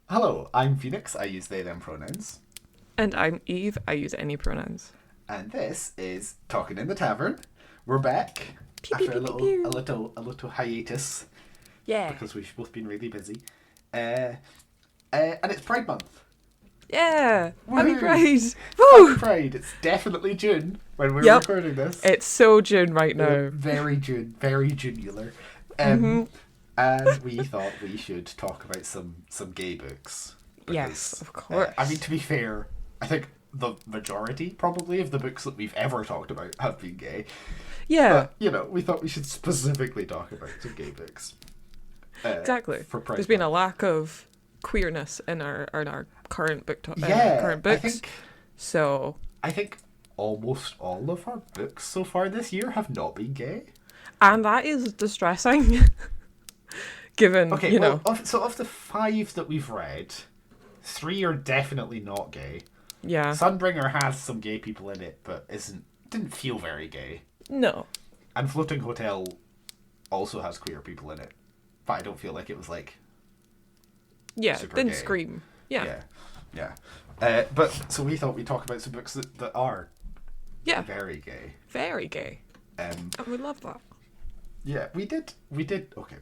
Hello, I'm Phoenix. I use they them pronouns. And I'm Eve. I use any pronouns. And this is Talkin in the Tavern. We're back Pew pew after a pew pew little a pew. little a little hiatus Yeah. because we've both been really busy. Uh, and it's Pride Month. Yeah. Happy Woohoo! Pride. Happy Woo. Pride. It's definitely June when we're Yep. recording this. It's so June right now. Very June, very Junular. Mm-hmm. And we thought we should talk about some gay books. Yes, Because, of course. I mean, to be fair, I think the majority, probably, of the books that we've ever talked about have been gay. Yeah. But, we thought we should specifically talk about some gay books. Exactly. For Pride There's been a Month. lack of queerness in our current Yeah, current books. I think almost all of our books so far this year have not been gay. And that is distressing. Given, Okay, know. of the 5 that we've read, 3 are definitely not gay. Yeah. Sunbringer has some gay people in it, but didn't feel very gay. No. And Floating Hotel also has queer people in it, but I don't feel like it was like Yeah. super Didn't gay. scream. Yeah. yeah. But so we thought we'd talk about some books that are Yeah. very gay. Very gay. Um, And we love that. yeah, we did. Okay,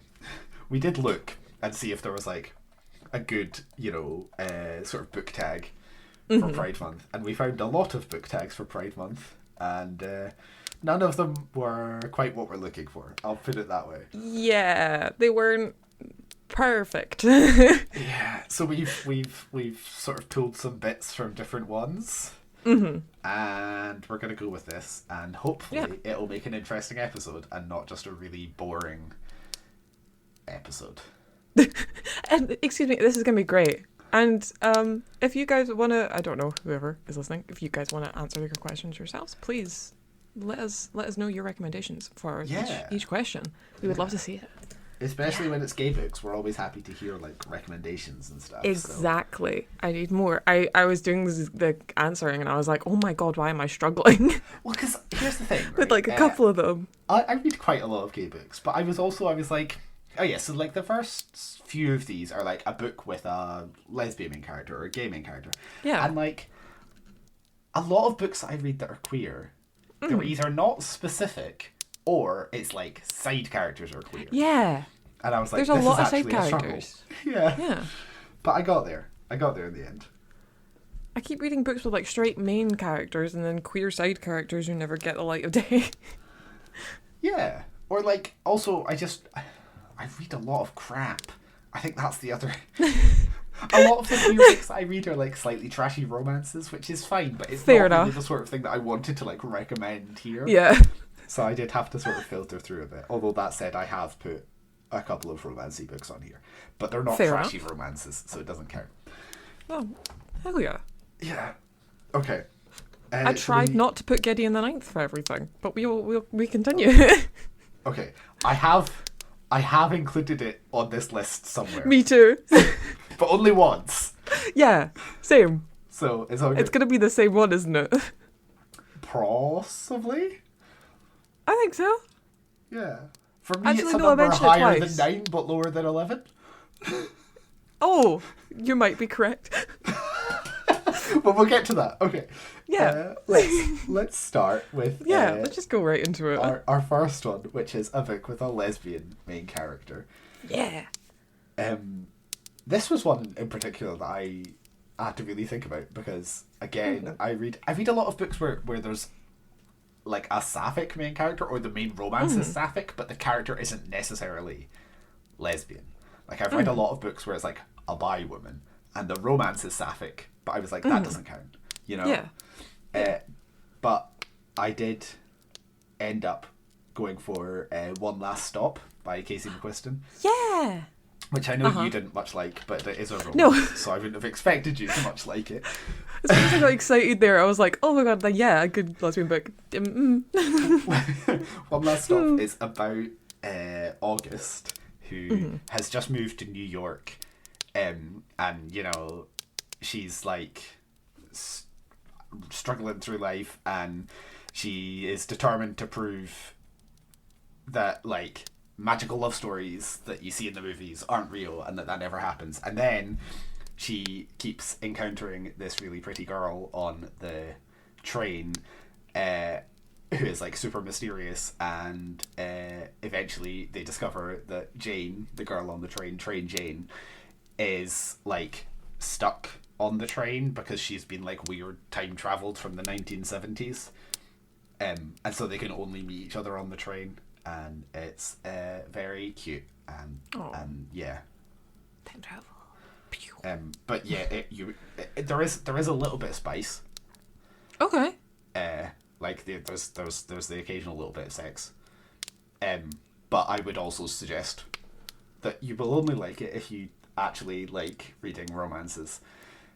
we did look and see if there was like a good, sort of book tag for Pride Month, and we found a lot of book tags for Pride Month, and none of them were quite what we're looking for. I'll put it that way. Yeah. They weren't perfect. Yeah. So we've sort of pulled some bits from different ones, and we're gonna go with this, and hopefully it'll make an interesting episode and not just a really boring episode. And excuse me, this is gonna be great. And if you guys want to, I don't know, whoever is listening, if you guys want to answer your questions yourselves, please let us know your recommendations for each question. We would love to see it. Especially when it's gay books, we're always happy to hear like recommendations and stuff. Exactly. I need more. I was doing the answering and I was like, oh my god, why am I struggling Well, because here's the thing, right? with like a couple of them? I read quite a lot of gay books, but I was like, oh yeah, so like the first few of these are like a book with a lesbian main character or a gay main character. Yeah. And like a lot of books that I read that are queer, they're either not specific or it's like side characters are queer. Yeah. And I was like, There's a this lot is of side actually a struggle. characters. Yeah. Yeah. But I got there in the end. I keep reading books with like straight main characters and then queer side characters who never get the light of day. Yeah. Or like, also, I read a lot of crap. I think that's the other... A lot of the queer books I read are like slightly trashy romances, which is fine, but it's Fair not really enough. the sort of thing that I wanted to like recommend here. Yeah. So I did have to sort of filter through a bit. Although that said, I have put a couple of romancy books on here. But they're not Fair trashy romances, so it doesn't count. Oh, hell yeah. Yeah. Okay. I tried not to put Gideon the Ninth for everything, but we continue. Okay. I have included it on this list somewhere. Me too. But only once. Yeah, same. So it's all good. It's gonna be the same one, isn't it? Possibly? I think so. Yeah. For me, Actually, it's a no, I number mentioned it higher twice. than 9, but lower than 11. Oh, you might be correct. But we'll get to that. Okay. Yeah. Let's start with Yeah, let's just go right into it. our first one, which is a book with a lesbian main character. Yeah. This was one in particular that I had to really think about because, again, I read a lot of books where there's like a sapphic main character or the main romance is sapphic, but the character isn't necessarily lesbian. Like I've read a lot of books where it's like a bi woman and the romance is sapphic, but I was like, that doesn't count, you know? Yeah. But I did end up going for One Last Stop by Casey McQuiston, Yeah. which I know you didn't much like, but it is a romance, No. so I wouldn't have expected you to much like it. As soon as I got excited there, I was like, oh my god, like, yeah, a good lesbian book. One Last Stop is about August, who has just moved to New York, and she's like struggling through life, and she is determined to prove that like magical love stories that you see in the movies aren't real and that never happens. And then she keeps encountering this really pretty girl on the train, who is like super mysterious, and eventually they discover that Jane, the girl on the train, Train Jane, is like stuck on the train because she's been like weird time traveled from the 1970s, and so they can only meet each other on the train, and it's very cute, and yeah. Time travel. But yeah, there is a little bit of spice. Okay. Like there's the occasional little bit of sex. But I would also suggest that you will only like it if you actually like reading romances.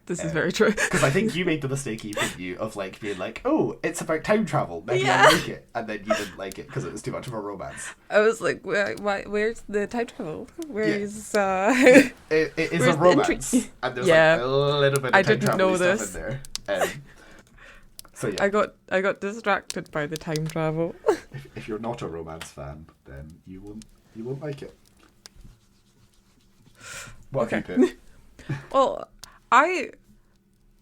This is very true. Because I think you made the mistake, didn't you, of like being like, oh, it's about time travel, maybe Yeah. I'll like it, and then you didn't like it because it was too much of a romance. I was like, where's the time travel? Where's It is where's a the romance, intrigue? and there's Yeah. like a little bit of I time didn't travel know stuff this. in there. So yeah, I got distracted by the time travel. if you're not a romance fan, then you won't like it. What have you put? Well, I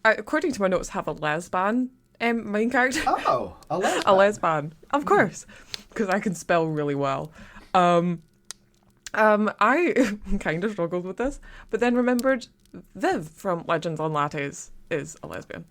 according to my notes, have a lesbian main character. Oh, a lesbian. A lesbian, of course, because I can spell really well. I kind of struggled with this, but then remembered Viv from Legends on Lattes is a lesbian,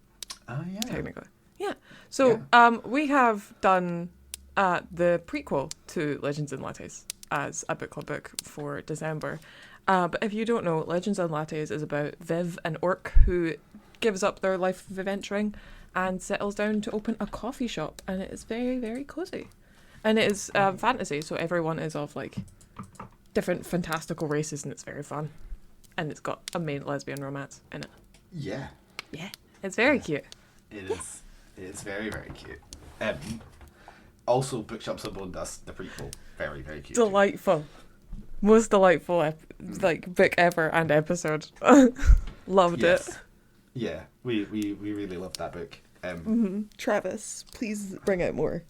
Oh yeah. technically. Yeah. So we have done the prequel to Legends on Lattes as a book club book for December. But if you don't know, Legends on Lattes is about Viv, an orc who gives up their life of adventuring and settles down to open a coffee shop, and it is very, very cozy. And it is fantasy, so everyone is of like different fantastical races, and it's very fun. And it's got a main lesbian romance in it. Yeah. Yeah, it's very cute. It is. It's very, very cute. Also, Bookshops and Bone Dust, the prequel, very, very cute. Delightful. Most delightful like book ever and episode. Loved Yes. it. Yeah, we really loved that book. Travis, please bring out more.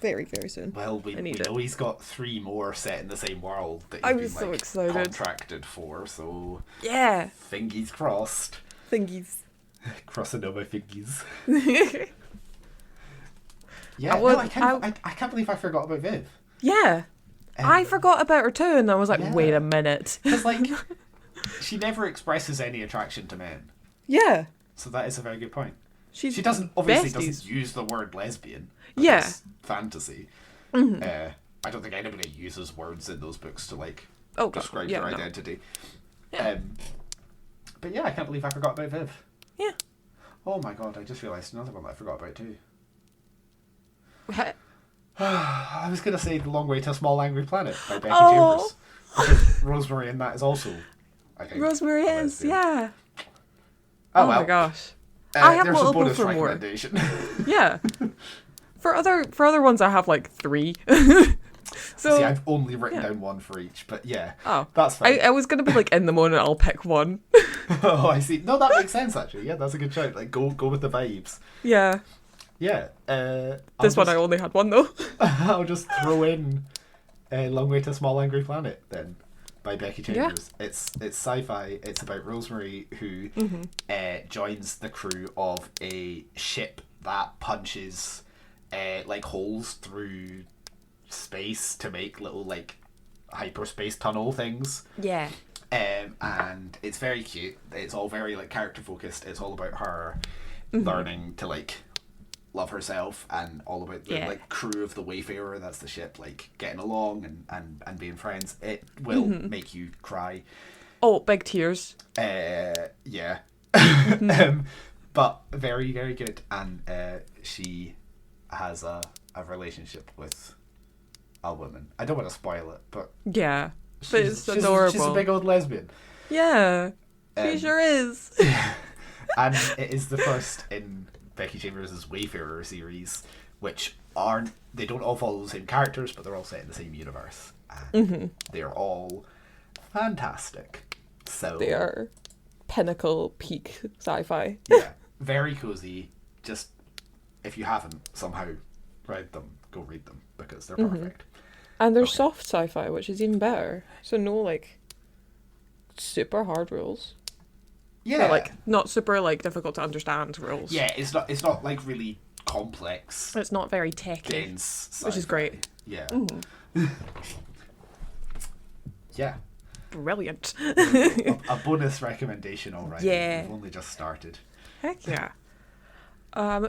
Very, very soon. Well, we know he's got 3 more set in the same world that I he's was been so like excited. contracted for, so Yeah. fingies crossed. Thingies. Crossing over my fingies. Yeah. Yeah, Well, no, I can't believe I forgot about Viv. I forgot about her too, and I was like, Yeah. wait a minute. Because, like, she never expresses any attraction to men. Yeah. So that is a very good point. She Obviously doesn't use the word lesbian. Because Yeah. fantasy. I don't think anybody uses words in those books to, like, Oh, God. describe Yeah, their no. identity. Yeah. But yeah, I can't believe I forgot about Viv. Yeah. Oh my god, I just realised another one that I forgot about too. He- I was going to say The Long Way to a Small Angry Planet by Becky Oh. Chambers. Because Rosemary in that is also, I think, Rosemary a is, lesbian. yeah. Oh, my well. gosh. I have there's a multiple bonus for more. recommendation. Yeah. For other ones, I have like 3. So See, I've only written down 1 for each, but yeah. Oh. That's fine. I was gonna be like, in the moment, I'll pick one. Oh, I see. No, that makes sense, actually. Yeah, that's a good shout. Like, go with the vibes. Yeah. Yeah. This one I only had one though. I'll just throw in Long Way to a Small Angry Planet then, by Becky Chambers. It's sci-fi. It's about Rosemary who joins the crew of a ship that punches like holes through space to make little like hyperspace tunnel things. Yeah. And it's very cute. It's all very like character focused. It's all about her learning to like love herself, and all about the like crew of the Wayfarer, that's the ship, like getting along and being friends. It will make you cry. Oh, big tears. Yeah. But very, very good. And she has a relationship with a woman. I don't want to spoil it, but Yeah. But it's adorable. She's a big old lesbian. Yeah. She sure is. And it is the first in Becky Chambers' Wayfarer series, which they don't all follow the same characters, but they're all set in the same universe. And they're all fantastic. So They are pinnacle peak sci-fi. yeah, very cozy. Just, if you haven't somehow read them, go read them, because they're perfect. And they're soft sci-fi, which is even better. So no like super hard rules. Yeah. But, like, not super, like, difficult to understand rules. Yeah, it's not like really complex. It's not very techy, dense which is sci-fi. great. Yeah. Mm. Yeah. Brilliant. A bonus recommendation already. Yeah. We've only just started. Heck yeah.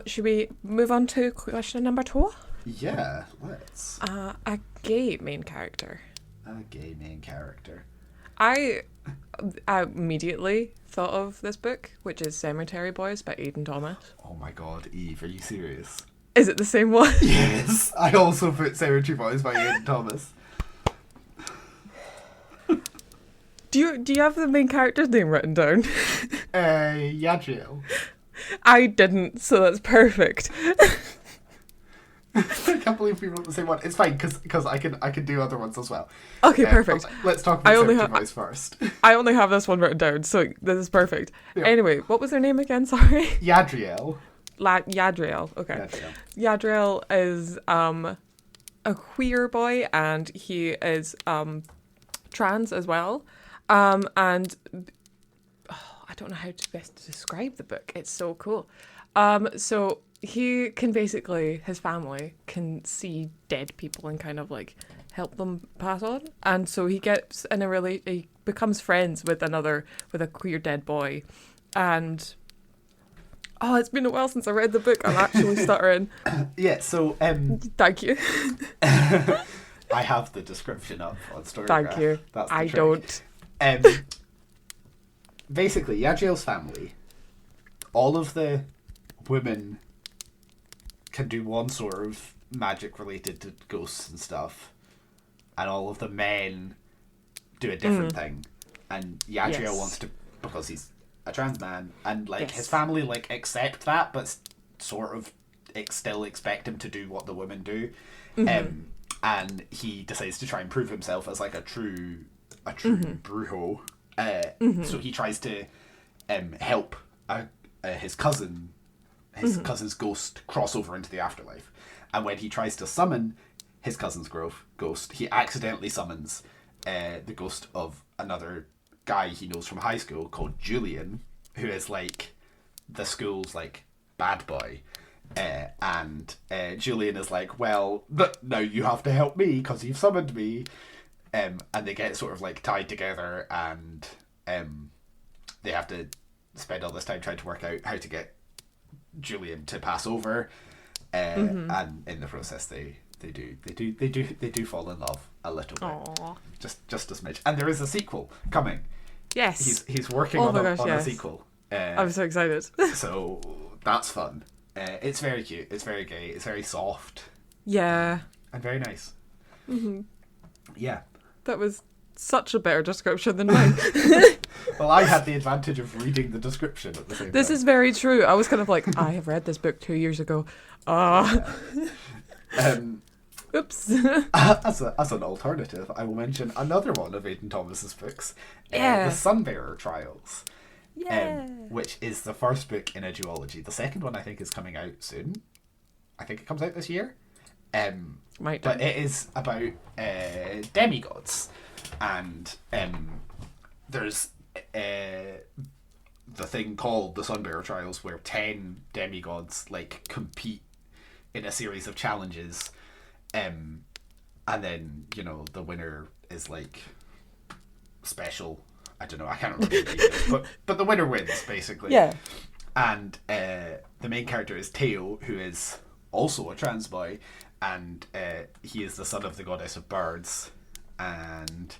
Should we move on to question number 2? Yeah, let's. A gay main character. A gay main character. I immediately thought of this book, which is Cemetery Boys by Aidan Thomas. Oh my god, Eve, are you serious? Is it the same one? Yes, I also put Cemetery Boys by Aidan Thomas. Do you have the main character's name written down? Yadriel. I didn't, so that's perfect. I can't believe we wrote the same one. It's fine because I can do other ones as well. Okay, perfect. Let's talk about Cemetery Boys first. I only have this one written down, so this is perfect. Yeah. Anyway, what was their name again? Sorry. Yadriel. Yadriel. Okay. Yadriel is a queer boy, and he is trans as well. And I don't know how to best describe the book. It's so cool. So he can basically, his family can see dead people and kind of like help them pass on. And so he gets in he becomes friends with a queer dead boy. And it's been a while since I read the book. I'm actually stuttering. Yeah, so Thank you. I have the description up on Storygraph. Thank you. That's the I trick. don't. Basically, Yadriel's family, all of the women can do one sort of magic related to ghosts and stuff, and all of the men do a different thing. And Yadriel wants to, because he's a trans man, and like his family like accept that, but sort of still expect him to do what the women do. And he decides to try and prove himself as like a true brujo. So he tries to help his cousin's ghost cross over into the afterlife. And when he tries to summon his cousin's ghost, he accidentally summons the ghost of another guy he knows from high school called Julian, who is like the school's like bad boy. And Julian is like, well, now you have to help me because you've summoned me. And they get sort of like tied together, and they have to spend all this time trying to work out how to get Julian to pass over. And in the process, they do fall in love a little bit. Aww. Just a smidge. And there is a sequel coming. Yes. He's working on a sequel. I'm so excited. So that's fun. It's very cute. It's very gay. It's very soft. Yeah. And very nice. Yeah. That was such a better description than mine. Well, I had the advantage of reading the description at the same time. This is very true. I was kind of like, I have read this book 2 years ago. Oops. As an alternative, I will mention another one of Aidan Thomas's books, The Sunbearer Trials. Which is the first book in a duology. The second one I think is coming out soon. I think it comes out this year. But it is about demigods, and there's the thing called the Sunbearer Trials, where 10 demigods like compete in a series of challenges, and then the winner is like special. I don't know, I can't remember the details, but the winner wins, basically. Yeah. And the main character is Teo, who is also a trans boy, and he is the son of the goddess of birds, and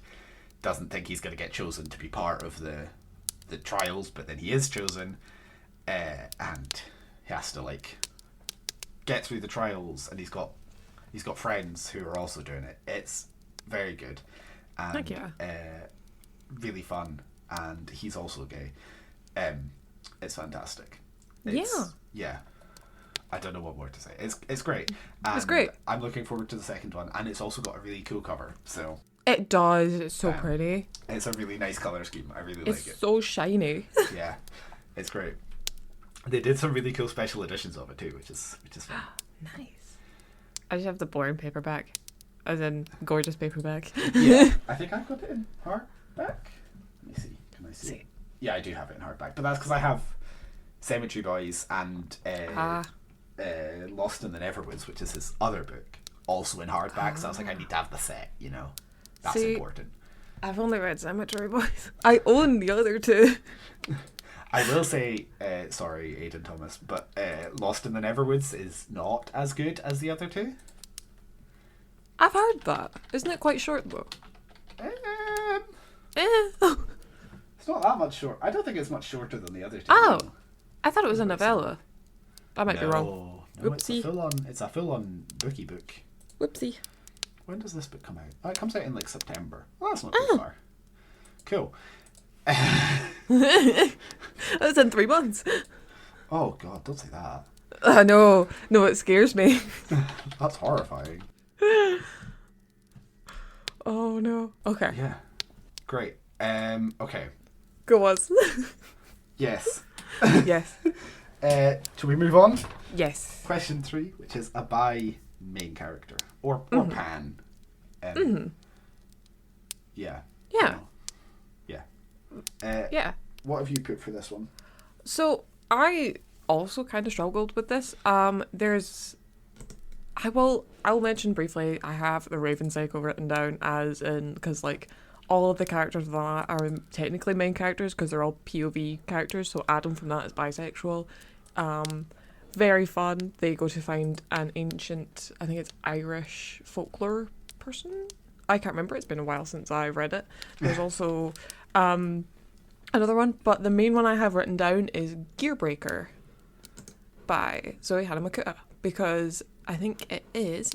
doesn't think he's going to get chosen to be part of the trials, but then he is chosen, and he has to like get through the trials, and he's got friends who are also doing it. It's very good. And, Heck yeah. Really fun, and he's also gay. It's fantastic. Yeah. I don't know what more to say. It's great. And it's great. I'm looking forward to the second one, and it's also got a really cool cover. So it does. It's so pretty. It's a really nice color scheme. I really like it. It's so shiny. Yeah, it's great. They did some really cool special editions of it too, which is fun. Nice. I just have the boring paperback, as in gorgeous paperback. Yeah, I think I've got it in hardback. Let me see. Can I see? Yeah, I do have it in hardback, but that's because I have Cemetery Boys and Lost in the Neverwoods, which is his other book, also in hardback. So I was like, I need to have the set. That's important. I've only read Cemetery Boys. I own the other two. I will say, sorry, Aidan Thomas, but Lost in the Neverwoods is not as good as the other two. I've heard that. Isn't it quite short though? It's not that much short. I don't think it's much shorter than the other two. Oh, I thought it was a novella. I might be wrong. No, Whoopsie. it's a full-on bookie book. Whoopsie. When does this book come out? Oh, it comes out in like September. Well, that's not too far. Cool. That's in 3 months. Oh God, don't say that. I know. No, it scares me. That's horrifying. Oh no. Okay. Yeah. Great. Okay. Go on. Yes. Yes. Shall we move on? Yes. Question 3, which is a bi main character or pan. Yeah. Yeah. Yeah. Yeah. What have you put for this one? So I also kind of struggled with this. I'll mention briefly. I have the Raven Cycle written down as in because like all of the characters of that are technically main characters because they're all POV characters. So Adam from that is bisexual. Very fun. They go to find an ancient, I think it's Irish folklore person. I can't remember. It's been a while since I read it. There's also another one, but the main one I have written down is Gearbreaker by Zoe Hanamakuta because I think it is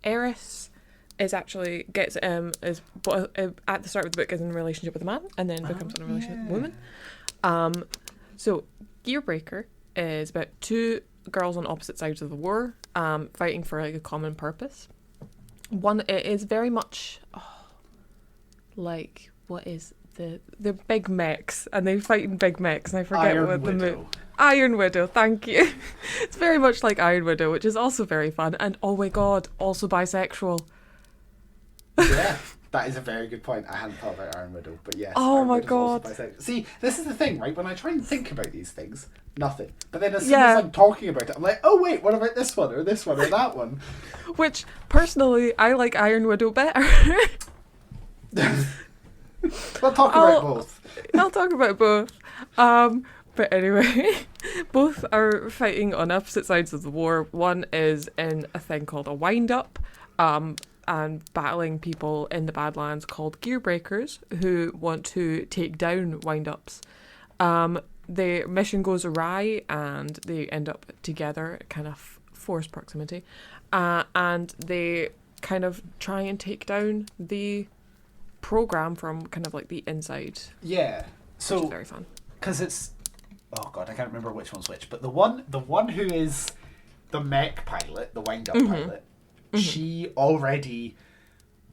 Eris is actually gets is at the start of the book is in a relationship with a man and then becomes in a relationship with a woman. So Gearbreaker is about 2 girls on opposite sides of the war, fighting for like a common purpose. One, it is very much like what is the big mechs, and they fight in big mechs, and I forget what the Iron Widow. Thank you. It's very much like Iron Widow, which is also very fun, and oh my god, also bisexual. Yeah. That is a very good point. I hadn't thought about Iron Widow, but yes. Oh Iron my Widow's god. also bisexual. See, this is the thing, right? When I try and think about these things, nothing. But then as soon as I'm talking about it, I'm like, oh wait, what about this one, or this one, or that one? Which, personally, I like Iron Widow better. We'll talk about both. I'll talk about both. But anyway, both are fighting on opposite sides of the war. One is in a thing called a wind-up, and battling people in the Badlands called Gearbreakers who want to take down wind-ups. The mission goes awry and they end up together, kind of forced proximity, and they kind of try and take down the program from kind of like the inside. Yeah, so which is very fun because it's oh god, I can't remember which one's which, but the one who is the mech pilot, the wind-up pilot. She already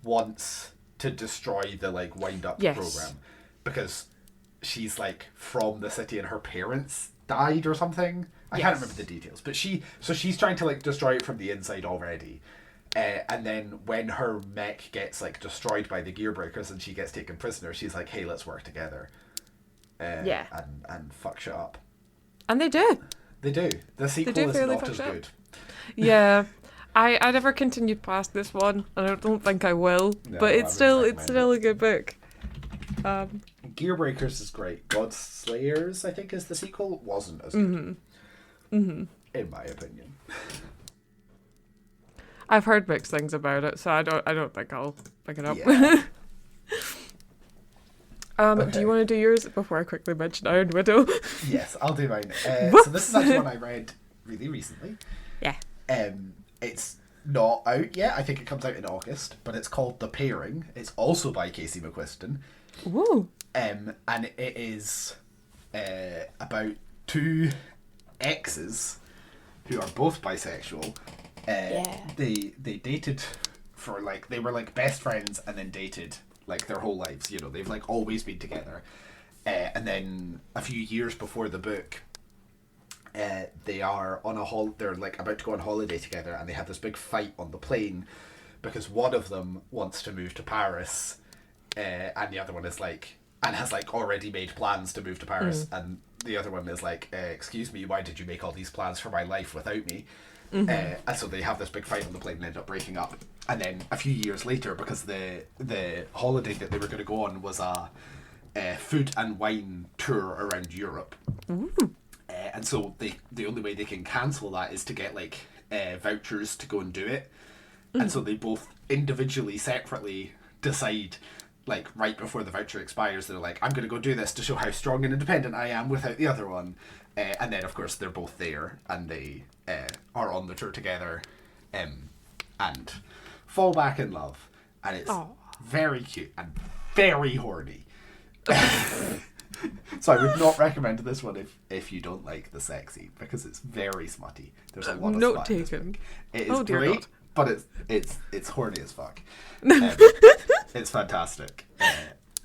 wants to destroy the like wind-up program because she's like from the city and her parents died or something. I can't remember the details, but she's trying to like destroy it from the inside already. And then when her mech gets like destroyed by the Gearbreakers and she gets taken prisoner, she's like, "Hey, let's work together." And fuck shit up. And they do. They do. The sequel is not as good. Yeah. I never continued past this one, and I don't think I will. No, but it's still a good book. Gearbreakers is great. God's Slayers, I think, is the sequel. Wasn't as good, in my opinion. I've heard mixed things about it, so I don't think I'll pick it up. Yeah. Okay. Do you want to do yours before I quickly mention Iron Widow? Yes, I'll do mine. So this is actually one I read really recently. Yeah. It's not out yet. I think it comes out in August, but it's called The Pairing. It's also by Casey McQuiston. Woo. And it is about 2 exes who are both bisexual. They dated for like, they were like best friends and then dated like their whole lives. You know, they've like always been together. And then a few years before the book, they are on they're like about to go on holiday together, and they have this big fight on the plane because one of them wants to move to Paris, and the other one is like, and has like already made plans to move to Paris, and the other one is like, excuse me, why did you make all these plans for my life without me? And so they have this big fight on the plane and end up breaking up. And then a few years later, because the holiday that they were going to go on was a food and wine tour around Europe. And so the only way they can cancel that is to get like vouchers to go and do it. And so they both individually, separately decide, like right before the voucher expires, they're like, I'm going to go do this to show how strong and independent I am without the other one. And then of course they're both there and they are on the tour together and fall back in love. And it's very cute and very horny. So I would not recommend this one if you don't like the sex scene, because it's very smutty. There's a lot of Note smut in this taken. book. It is great, God. but it's horny as fuck. It's fantastic.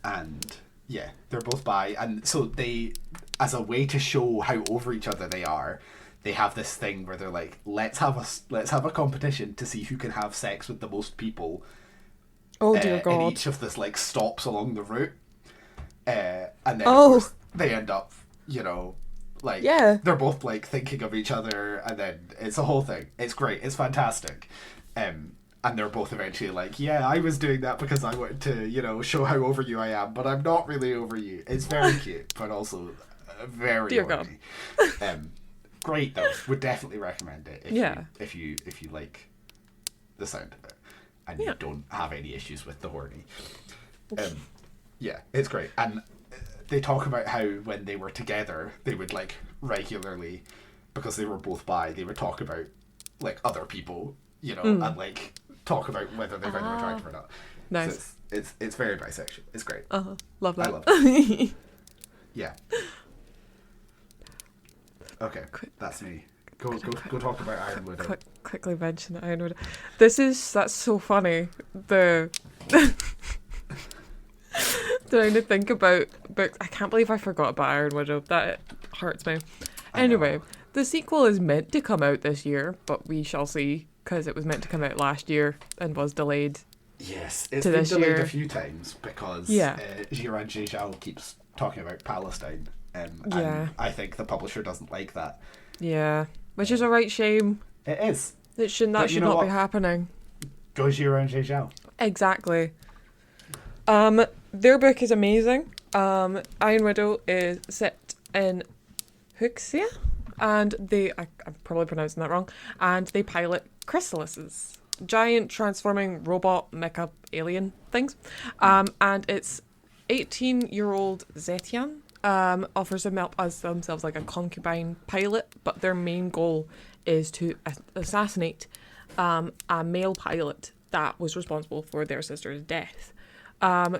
And yeah, they're both bi, and so they, as a way to show how over each other they are, they have this thing where they're like, let's have a competition to see who can have sex with the most people. Oh dear God! In each of this like stops along the route. And then of course they end up, like they're both like thinking of each other, and then it's a whole thing. It's great. It's fantastic. And they're both eventually like, yeah, I was doing that because I wanted to, show how over you I am, but I'm not really over you. It's very cute, but also very dear horny. Great though. Would definitely recommend it if you like the sound of it and you don't have any issues with the horny. Yeah, it's great. And they talk about how when they were together, they would like regularly, because they were both bi, they would talk about like other people, and like talk about whether they find them attractive or not. Nice. So it's very bisexual. It's great. Love that. I love it. Yeah. Okay, that's me. Go talk about Iron Widow. Quickly mention Iron Widow. That's so funny. Trying to think about books. I can't believe I forgot about Iron Widow. That hurts me. Anyway, the sequel is meant to come out this year, but we shall see, because it was meant to come out last year and was delayed. Yes, it's to been this delayed year. a few times because Jiran Jejal keeps talking about Palestine. And I think the publisher doesn't like that. Yeah, which is a right shame. It is. That should not be happening. Go Jiran Jejal. Exactly. Their book is amazing. Iron Widow is set in Huxia, and I'm probably pronouncing that wrong, and they pilot chrysalises, giant transforming robot mecha alien things. And it's 18-year-old Zetian offers themselves like a concubine pilot, but their main goal is to assassinate a male pilot that was responsible for their sister's death.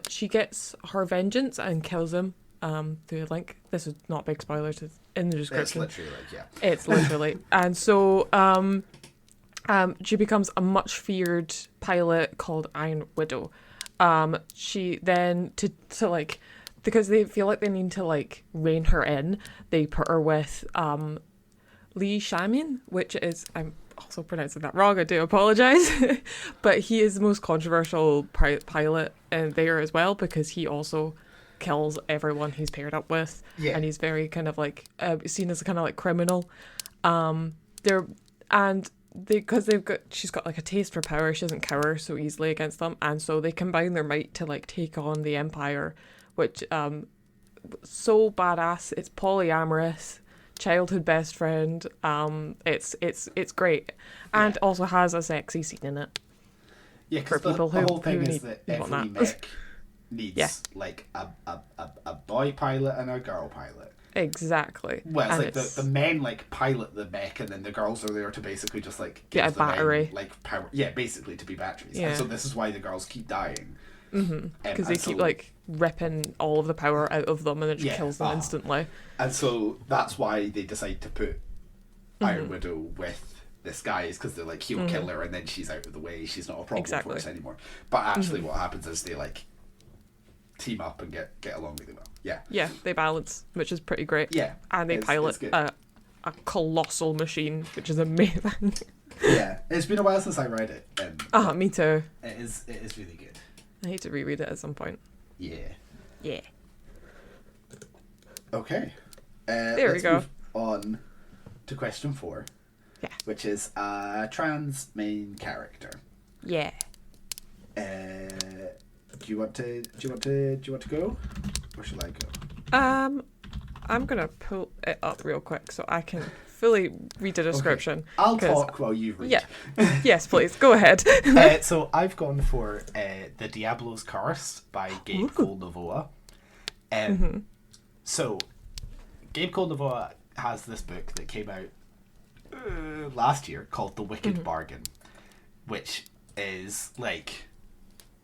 She gets her vengeance and kills him through a link. This is not big spoilers, it's in the description. It's literally It's literally. And so she becomes a much feared pilot called Iron Widow. She then, to like, because they feel like they need to like rein her in, they put her with Lee Shamin, which is, I'm also pronouncing that wrong, I do apologise, but he is the most controversial pilot there as well, because he also kills everyone he's paired up with, and he's very kind of like seen as a kind of like criminal. She's got like a taste for power, she doesn't cower so easily against them, and so they combine their might to like take on the Empire, which so badass. It's polyamorous, childhood best friend. It's great, and also has a sexy scene in it. Yeah, because the whole thing is that every mech needs like a boy pilot and a girl pilot. Exactly. Well, it's like the men like pilot the mech, and then the girls are there to basically just like get a battery, men, like power. Yeah, basically to be batteries. Yeah. And so this is why the girls keep dying. Because they keep like ripping all of the power out of them, and it just kills them instantly. And so that's why they decide to put Iron Widow with this guy, is because they're like, he'll kill her, and then she's out of the way. She's not a problem for us anymore. But actually, what happens is they like team up and get along really well. Yeah. Yeah, they balance, which is pretty great. Yeah. And they pilot a colossal machine, which is amazing. Yeah, it's been a while since I read it. Me too. It is really good. I need to reread it at some point. Yeah. Yeah. Okay. There we Let's go. move on to question 4. Yeah. Which is a trans main character. Yeah. Do you want to go? Or shall I go? I'm gonna pull it up real quick so I can fully read the description. Okay. I'll 'cause- talk while you read. Yeah. Yes, please. Go ahead. So I've gone for The Diablo's Curse by Gabe Cole Novoa. So Gabe Cole Novoa has this book that came out last year called The Wicked Bargain, which is like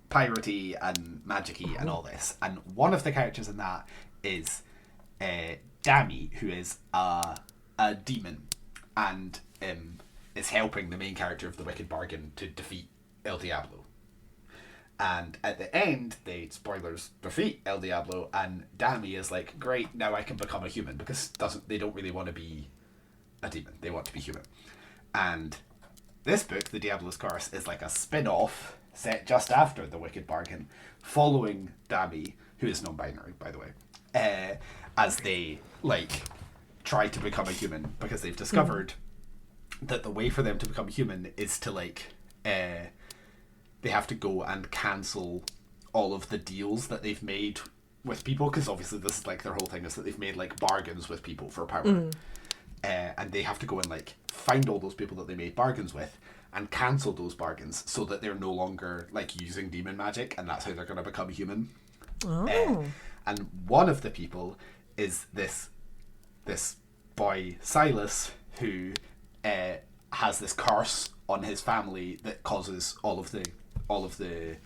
piratey and magic-y and all this. And one of the characters in that is Dami, who is a demon and is helping the main character of The Wicked Bargain to defeat El Diablo. And at the end, they, spoilers, defeat El Diablo, and Dami is like, great, now I can become a human, because they don't really want to be a demon, they want to be human. And this book, The Diablo's Curse, is like a spin-off set just after The Wicked Bargain, following Dami, who is non-binary, by the way, as they, like, try to become a human, because they've discovered that the way for them to become human is to, like, they have to go and cancel all of the deals that they've made with people, because obviously this is, like, their whole thing is that they've made, like, bargains with people for power. And they have to go and, like, find all those people that they made bargains with and cancel those bargains so that they're no longer, like, using demon magic, and that's how they're going to become human. And one of the people is this boy Silas, who has this curse on his family that causes all of the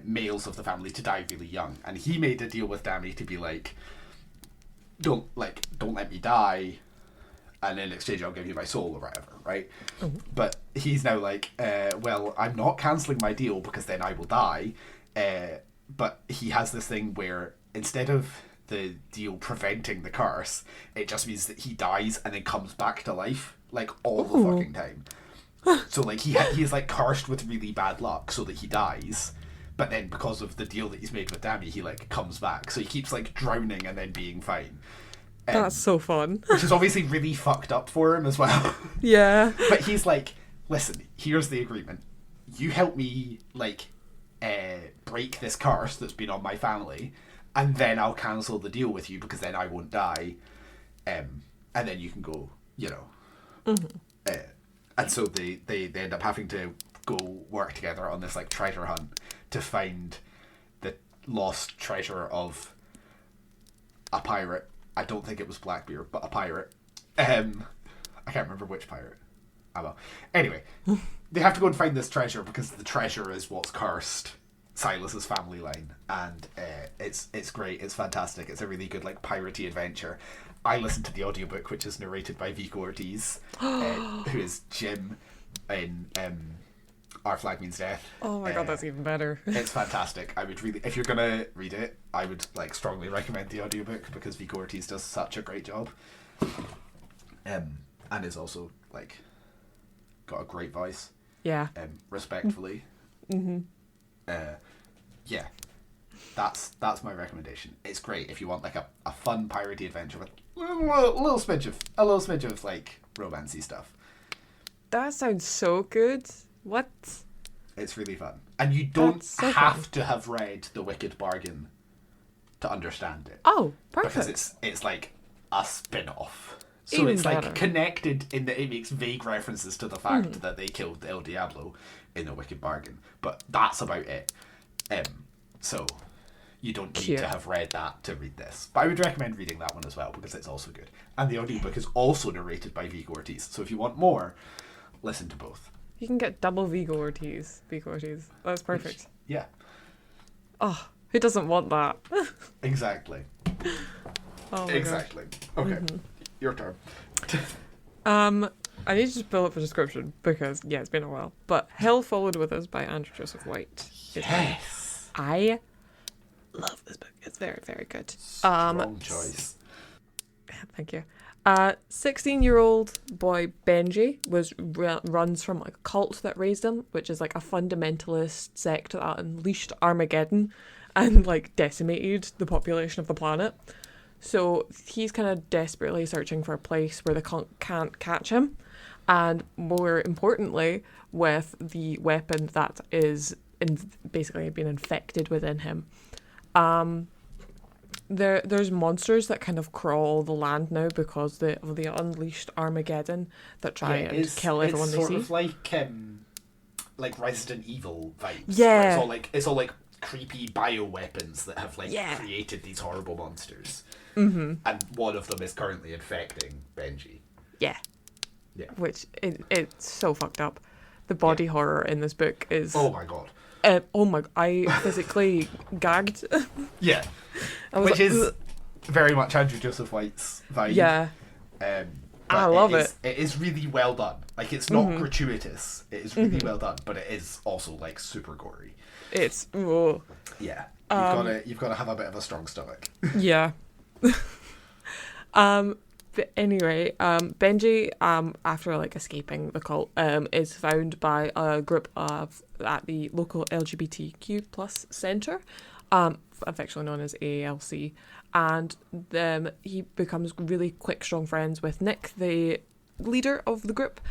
males of the family to die really young. And he made a deal with Dami to be like, don't let me die, and in exchange I'll give you my soul or whatever, right? But he's now like, well, I'm not cancelling my deal because then I will die. But he has this thing where instead of the deal preventing the curse, it just means that he dies and then comes back to life, like, all the fucking time. So, like, he's like cursed with really bad luck so that he dies, but then because of the deal that he's made with Dami, he, like, comes back. So he keeps, like, drowning and then being fine. That's so fun. Which is obviously really fucked up for him as well. Yeah. But he's like, listen, here's the agreement. You help me, like, break this curse that's been on my family, and then I'll cancel the deal with you because then I won't die. And then you can go, you know. And so they end up having to go work together on this, like, treasure hunt to find the lost treasure of a pirate. I don't think it was Blackbeard, but a pirate. I can't remember which pirate. Oh well. Anyway, they have to go and find this treasure because the treasure is what's cursed Silas's family line, and it's great. It's fantastic. It's a really good, like, piratey adventure. I listened to the audiobook, which is narrated by Vico Ortiz, who is Jim in Our Flag Means Death. Oh my god, that's even better. It's fantastic. I would really, if you're gonna read it, I would, like, strongly recommend the audiobook because Vico Ortiz does such a great job. And is also, like, got a great voice. Yeah. Respectfully. Yeah. That's my recommendation. It's great if you want, like, a fun piratey adventure with a little smidge of like romancy stuff. That sounds so good. What? It's really fun. And you don't so have fun. to have read The Wicked Bargain to understand it. Oh, perfect. Because it's like a spin-off. So Even it's, like, better. connected in that it makes vague references to the fact that they killed El Diablo in The Wicked Bargain. But that's about it. So you don't need Cute. to have read that to read this. But I would recommend reading that one as well because it's also good. And the audiobook is also narrated by Vico Ortiz. So if you want more, listen to both. You can get double Vigo Ortiz. That's perfect. Yeah, Oh, who doesn't want that? exactly. Oh my Exactly. Okay, your turn. gosh. I need to just pull up the description because, yeah, it's been a while. But Hell Followed With Us by Andrew Joseph White. Yes. I love this book. It's very, very good. Strong choice. Thank you. 16-year-old boy Benji runs from, like, a cult that raised him, which is, like, a fundamentalist sect that unleashed Armageddon and, like, decimated the population of the planet. So he's kind of desperately searching for a place where they can't catch him. And more importantly, with the weapon that is basically been infected within him. There's monsters that kind of crawl the land now because of the unleashed Armageddon that try and kill everyone they see. It's sort of like Resident Evil vibes. Yeah. It's all like creepy bioweapons that have created these horrible monsters. Mm-hmm. And one of them is currently infecting Benji. Yeah. Yeah. Which it's so fucked up. The body horror in this book is... Oh my god. I physically gagged. Yeah. Which is very much Andrew Joseph White's vibe. Yeah. I love it. It is really well done. Like, it's not gratuitous. It is really well done, but it is also, like, super gory. It's... Oh. Yeah. You've got to have a bit of a strong stomach. Yeah. But anyway, Benji, after like escaping the cult, is found by a group at the local LGBTQ plus centre, affectionately known as AALC, and he becomes really quick, strong friends with Nick, the leader of the group.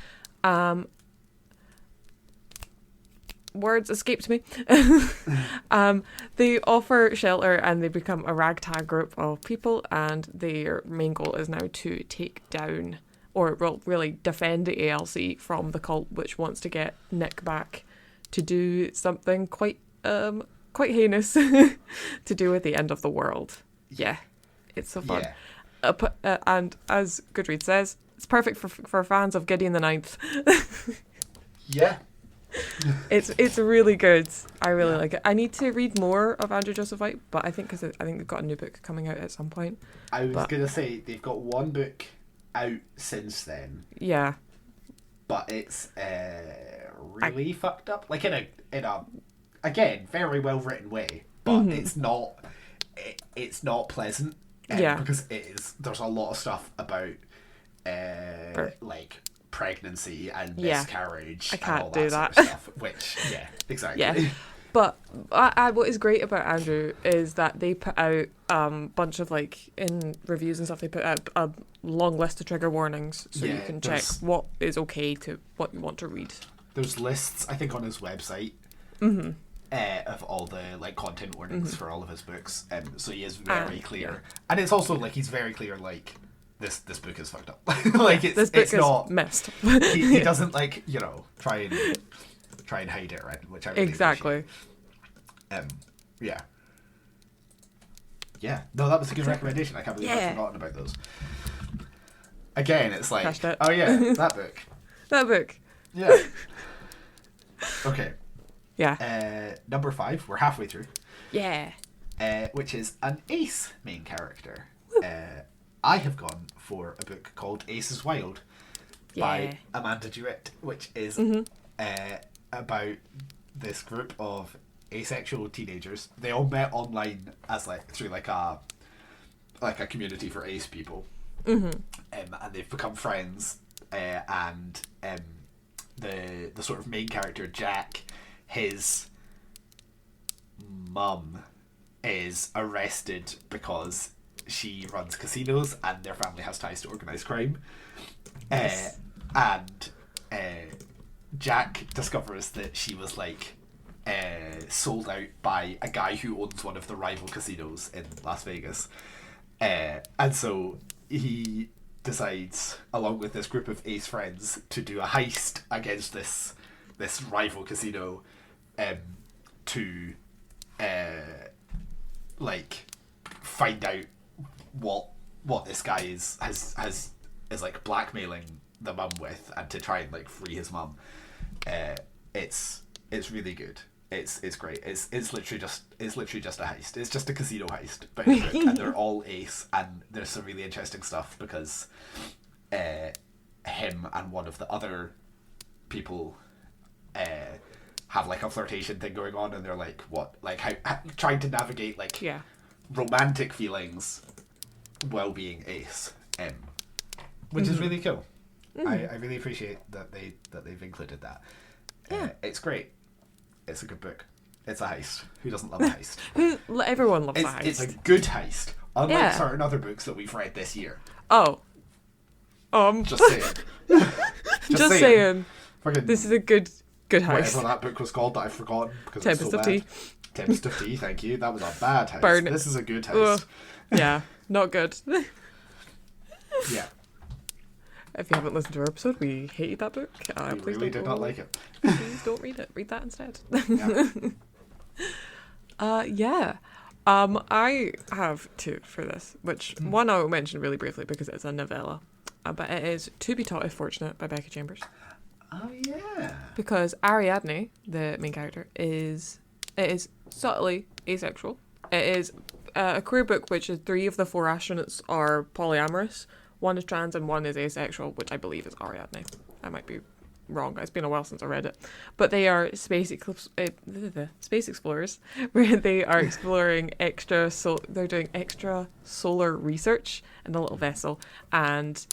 Words escaped me. They offer shelter and they become a ragtag group of people, and their main goal is now to take down, or really defend the ALC from the cult, which wants to get Nick back to do something quite heinous to do with the end of the world. Yeah, it's so fun. Yeah. And as Goodreads says, it's perfect for fans of Gideon the Ninth. Yeah. It's really good. I really like it. I need to read more of Andrew Joseph White, but I think they've got a new book coming out at some point. I was gonna say they've got one book out since then. Yeah, but it's really fucked up. Like in a again very well written way, but it's not pleasant. Because there's a lot of stuff about like pregnancy and miscarriage. I can't and all do that. that. Sort of stuff, which, exactly. Yeah. But what is great about Andrew is that they put out bunch of, like, in reviews and stuff, they put out a long list of trigger warnings so you can check what is okay to what you want to read. There's lists, I think, on his website of all the like content warnings for all of his books. So he is very clear. Yeah. And it's also like he's very clear, like, this book is fucked up. Like this book is not messed. he doesn't like, try and hide it, right? Which I really appreciate. Yeah. No, that was a good recommendation. I can't believe I've forgotten about those. Again, it's like, oh yeah, that book. That book. Yeah. Okay. Yeah. Number 5. We're halfway through. Yeah. Which is an Ace main character. I have gone for a book called Ace is Wild by Amanda Jewett, which is about this group of asexual teenagers. They all met online as through a community for ace people, and they've become friends. And the sort of main character, Jack, his mum is arrested because she runs casinos and their family has ties to organised crime. Yes. And Jack discovers that she was sold out by a guy who owns one of the rival casinos in Las Vegas. And so he decides, along with this group of ace friends, to do a heist against this rival casino to find out what this guy is blackmailing the mum with, and to try and free his mum. It's really good. It's great. It's literally just a heist. It's just a casino heist, but and they're all ace, and there's some really interesting stuff because him and one of the other people have a flirtation thing going on, and they're how trying to navigate romantic feelings while being ace, which is really cool. I really appreciate that they've included that. It's great. It's a good book. It's a heist. Who doesn't love a heist? Everyone loves a heist. It's a good heist. Unlike certain other books that we've read this year. Oh. Just saying. Just saying. Fucking this is a good house. Whatever that book was called that I've forgotten because Tempest it's so of bad. Tea. Tempest of Tea, thank you. That was a bad house. Burn. This is a good house. Yeah, not good. Yeah. If you haven't listened to our episode, we hated that book. We Please really don't did not like it. Please don't read it. Read that instead. Yeah. Yeah. I have two for this, which one I'll mention really briefly because it's a novella. But it is To Be Taught If Fortunate by Becky Chambers. Oh, yeah. Because Ariadne, the main character, is subtly asexual. It is a queer book which is 3 of the 4 astronauts are polyamorous. 1 is trans and 1 is asexual, which I believe is Ariadne. I might be wrong. It's been a while since I read it. But they are space explorers, where they are exploring they're doing extra solar research in a little vessel, and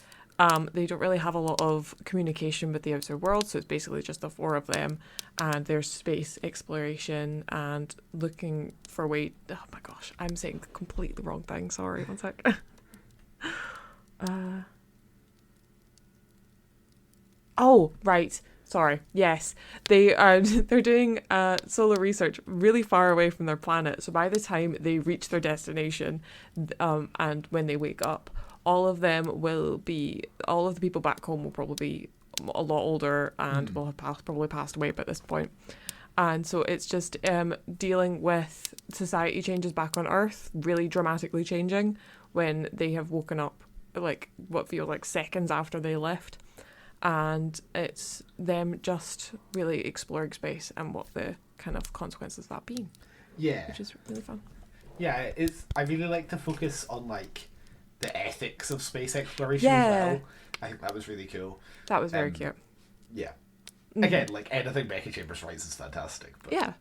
they don't really have a lot of communication with the outside world, so it's basically just the 4 of them, and there's space exploration and looking for oh my gosh, I'm saying completely the wrong thing. Sorry, one sec. Oh, right. Sorry. Yes. They're doing solar research really far away from their planet. So by the time they reach their destination, and when they wake up, all of the people back home will probably be a lot older and will have probably passed away by this point. And so it's just dealing with society changes back on Earth, really dramatically changing when they have woken up, like what feels like seconds after they left. And it's them just really exploring space and what the kind of consequences of that being. Yeah. Which is really fun. Yeah, I really like to focus on like the ethics of space exploration as well. I think that was really cool. That was very cute. Yeah. Again, like anything Becky Chambers writes is fantastic. But yeah.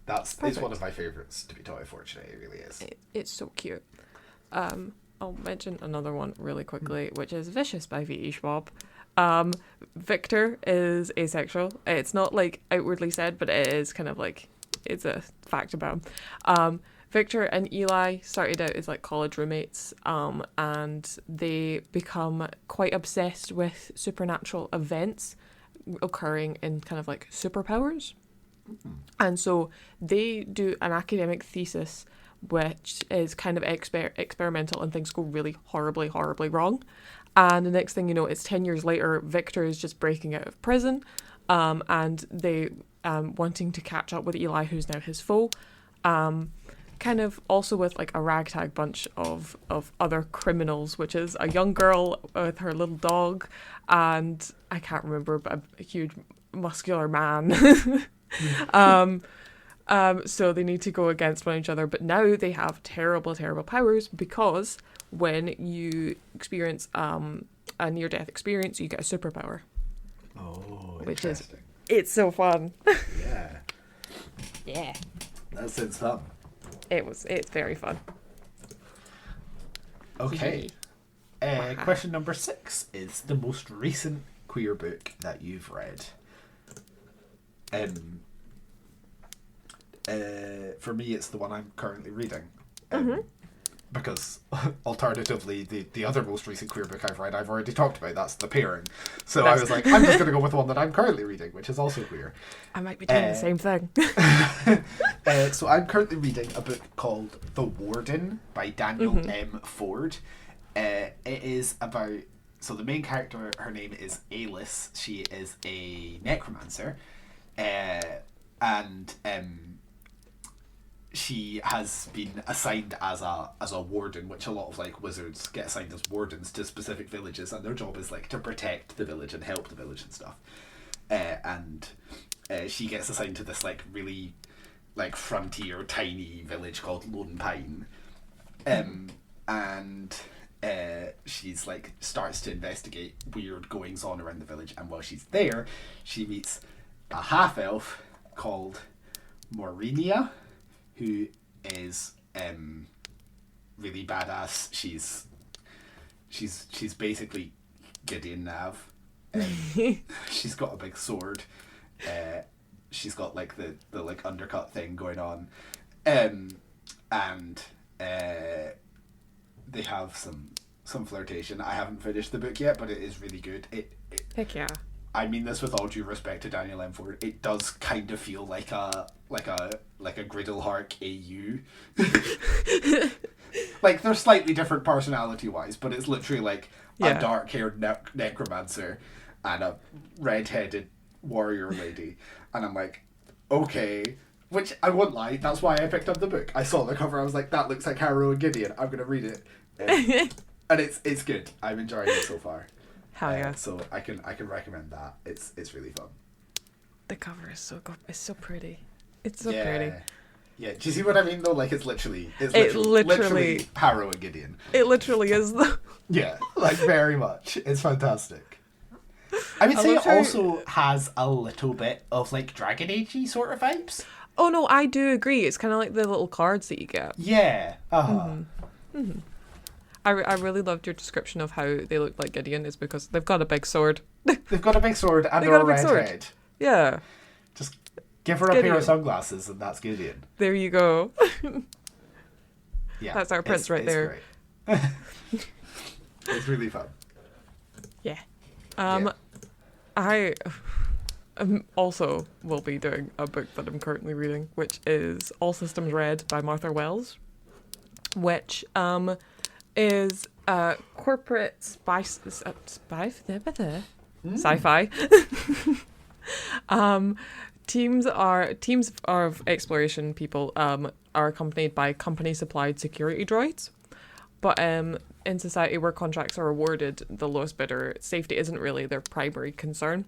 It's one of my favourites, To Be Taught If Fortunate. It really is. It's so cute. I'll mention another one really quickly, which is Vicious by V.E. Schwab. Victor is asexual. It's not like outwardly said, but it is kind of like it's a fact about him. Victor and Eli started out as like college roommates, and they become quite obsessed with supernatural events occurring in kind of like superpowers. And so they do an academic thesis which is kind of experimental, and things go really horribly wrong. And the next thing you know, it's 10 years later, Victor is just breaking out of prison, and they wanting to catch up with Eli, who's now his foe. Kind of also with like a ragtag bunch of other criminals, which is a young girl with her little dog, and I can't remember, but a huge muscular man. So they need to go against one another, but now they have terrible powers, because when you experience a near-death experience, you get a superpower. Oh, which interesting. It's so fun. Yeah. Yeah. That sounds fun. It's very fun. Okay. Question number 6 is the most recent queer book that you've read. For me, it's the one I'm currently reading. Because alternatively, the other most recent queer book I've read, I've already talked about. That's The Pairing. So I was like, I'm just going to go with the one that I'm currently reading, which is also queer. I might be doing the same thing. So I'm currently reading a book called The Warden by Daniel M. Ford. It is about... So the main character, her name is Alice. She is a necromancer. And she has been assigned as a warden, which a lot of like wizards get assigned as wardens to specific villages, and their job is like to protect the village and help the village and stuff. And she gets assigned to this like really like frontier tiny village called Lone Pine. And she's like starts to investigate weird goings on around the village, and while she's there, she meets a half elf called Morinia, who is really badass. She's basically Gideon Nav. She's got a big sword. She's got like the like undercut thing going on, and they have some flirtation. I haven't finished the book yet, but it is really good. Heck yeah. I mean this with all due respect to Daniel M. Ford. It does kind of feel like a Griddlehark AU. Like they're slightly different personality wise, but it's literally like a dark-haired necromancer and a red-headed warrior lady, and I'm like, okay. Which I won't lie, that's why I picked up the book. I saw the cover, I was like, that looks like Harrow and Gideon. I'm gonna read it, and it's good. I'm enjoying it so far. Hell yeah! So I can recommend that. It's really fun. The cover is so good. It's so pretty. It's so pretty. Yeah, do you see what I mean though? Like it's literally Harrow and Gideon. It literally is though. Yeah, like very much. It's fantastic. I would say it also has a little bit of like Dragon Age-y sort of vibes. Oh no, I do agree. It's kind of like the little cards that you get. Yeah. I really loved your description of how they look like Gideon is because they've got a big sword. They've got a big sword and a red head. Yeah. Just give her a pair of sunglasses and that's Gideon. There you go. Yeah. That's our prince right there. Great. It's really fun. Yeah. I also will be doing a book that I'm currently reading, which is All Systems Red by Martha Wells, which is corporate sci-fi. Teams of exploration people are accompanied by company-supplied security droids, but in society where contracts are awarded the lowest bidder, safety isn't really their primary concern.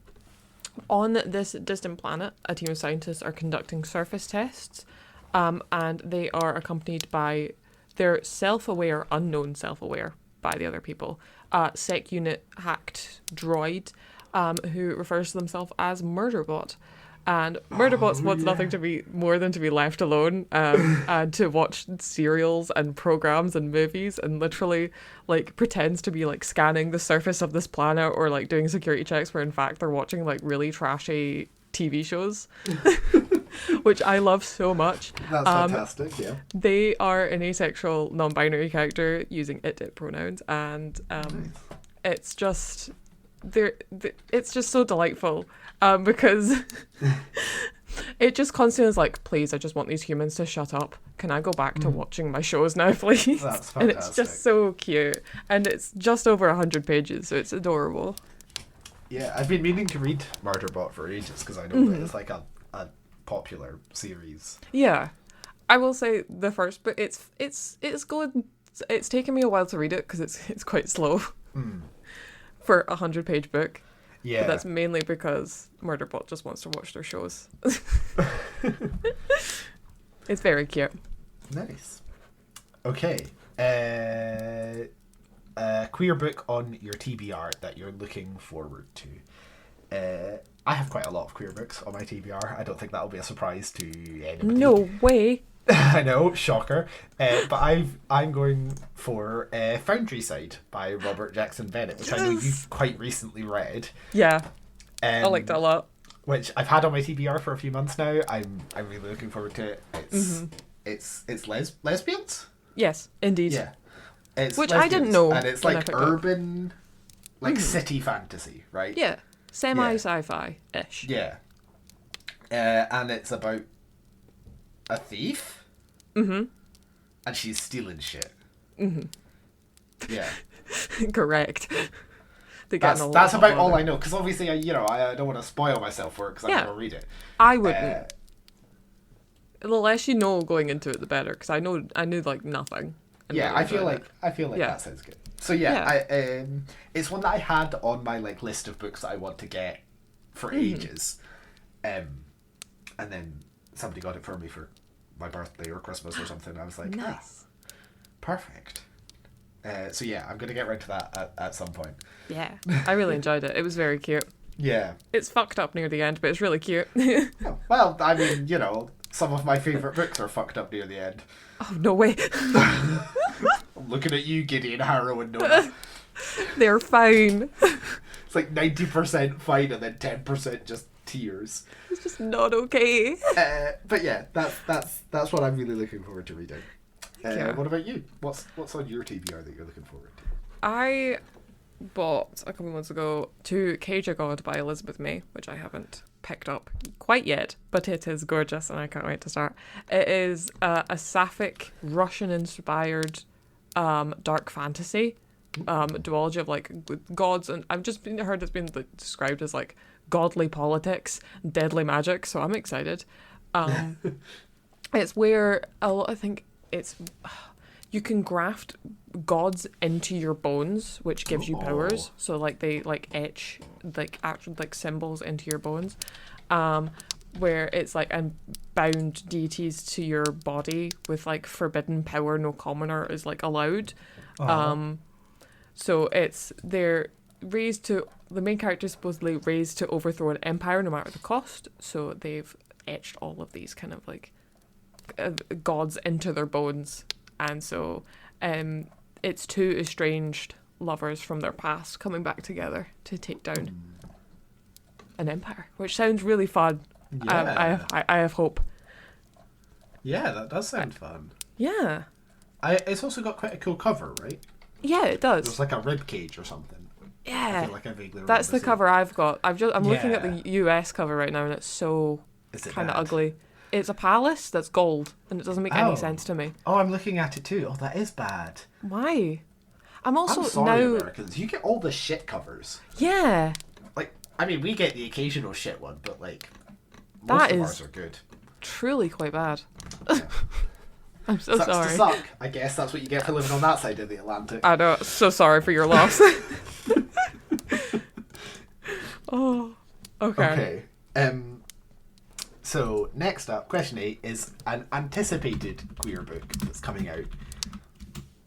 On this distant planet, a team of scientists are conducting surface tests, and they are accompanied by their unknown self-aware by the other people, sec unit hacked droid, who refers to themselves as Murderbot. And Murderbot wants nothing to be more than to be left alone and to watch serials and programs and movies, and literally like pretends to be like scanning the surface of this planet or like doing security checks where in fact they're watching like really trashy TV shows, which I love so much. That's fantastic, yeah. They are an asexual non-binary character using it pronouns, and it's just it's just so delightful because it just constantly is like, please, I just want these humans to shut up. Can I go back to watching my shows now, please? That's fantastic. And it's just so cute, and it's just over 100 pages, so it's adorable. Yeah, I've been meaning to read Murderbot for ages because I know that it's like a popular series. Yeah, I will say the first, but it's going. It's taken me a while to read it because it's quite slow for a 100-page book. Yeah, but that's mainly because Murderbot just wants to watch their shows. It's very cute. Nice. Okay. A queer book on your TBR that you're looking forward to. I have quite a lot of queer books on my TBR. I don't think that'll be a surprise to anybody. No way. I know, shocker. But I'm going for Foundry Side by Robert Jackson Bennett, which I know you've quite recently read. Yeah, I liked it a lot. Which I've had on my TBR for a few months now. I'm really looking forward to it. It's lesbians. Yes, indeed. Yeah, it's which lesbians, I didn't know, and it's like urban, like city fantasy, right? Yeah, sci-fi-ish. Yeah, and it's about a thief. And she's stealing shit. Yeah. Correct. That's about all I know, because obviously I don't want to spoil myself for it because I'm going to read it. I wouldn't. The less you know going into it, the better, because I knew like nothing. Yeah, I feel like that sounds good. So yeah. It's one that I had on my like list of books that I want to get for ages, and then somebody got it for me for my birthday or Christmas or something. I was like, nice, perfect. So yeah, I'm gonna get right to that at some point. Yeah, I really enjoyed it. It was very cute. Yeah, it's fucked up near the end, but it's really cute. Oh, well, I mean, some of my favourite books are fucked up near the end. Oh, no way. I'm looking at you, Gideon, Harrow, and Nona. They're fine. It's like 90% fine and then 10% just tears. It's just not okay. But yeah, that's what I'm really looking forward to reading. Yeah. What about you? What's on your TBR that you're looking forward to? I bought a couple months ago To Cage a God by Elizabeth May, which I haven't picked up quite yet, but it is gorgeous and I can't wait to start. It is a sapphic, Russian-inspired dark fantasy duology of like gods, and I've just heard it's been described as like godly politics, deadly magic, so I'm excited. It's where I think it's you can graft gods into your bones, which gives you powers. So like they like etch like actual like symbols into your bones, where it's like and bound deities to your body with like forbidden power no commoner is like allowed. So they're raised to the main character is supposedly raised to overthrow an empire no matter the cost. So they've etched all of these kind of like gods into their bones, and so it's two estranged lovers from their past coming back together to take down an empire, which sounds really fun. Yeah. I have hope. Yeah, that does sound fun. Yeah. It's also got quite a cool cover, right? Yeah, it does. There's like a rib cage or something. Yeah. I feel like I vaguely remember That's the seeing cover I've got. I'm looking at Yeah. the US cover right now, and it's so Is it kind of bad? ugly. It's a palace that's gold, and it doesn't make any Oh. sense to me. Oh, I'm looking at it too. Oh, that is bad. Why? I'm also I'm sorry, now. Americans. You get all the shit covers. Yeah, Like, I mean, we get the occasional shit one, but like, That most of is- ours are good. truly quite bad. Yeah. I'm so Sucks sorry. to suck. I guess that's what you get for living on that side of the Atlantic. I know. So sorry for your loss. Oh. Okay. Okay. So next up, question 8 is an anticipated queer book that's coming out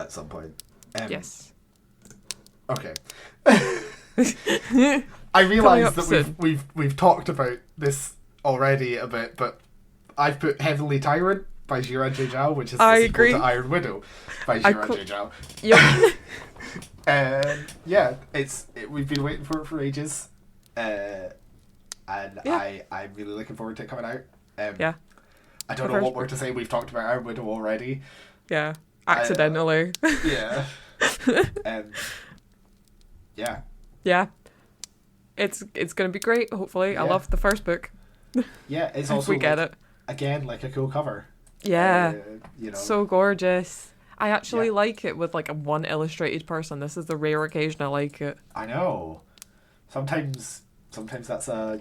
at some point. Yes. Okay. I realise up that soon. we've talked about this already a bit, but I've put Heavenly Tyrant by Jiran J. Zhao, which is the I sequel agree. to Iron Widow by I Jiran co- J. Zhao. Yep. Yeah, we've been waiting for it for ages, and Yeah. I'm really looking forward to it coming out. Yeah. I don't The know first what more to say. We've talked about Iron Widow already. Yeah. Accidentally. Yeah. Yeah. Yeah. It's gonna be great. Hopefully, I Yeah. love the first book. Yeah, it's If also we get like, it. again like a cool cover. Yeah. You know. So gorgeous. I actually Yeah. like it with like a one illustrated person. This is the rare occasion I like it. I know. Sometimes that's a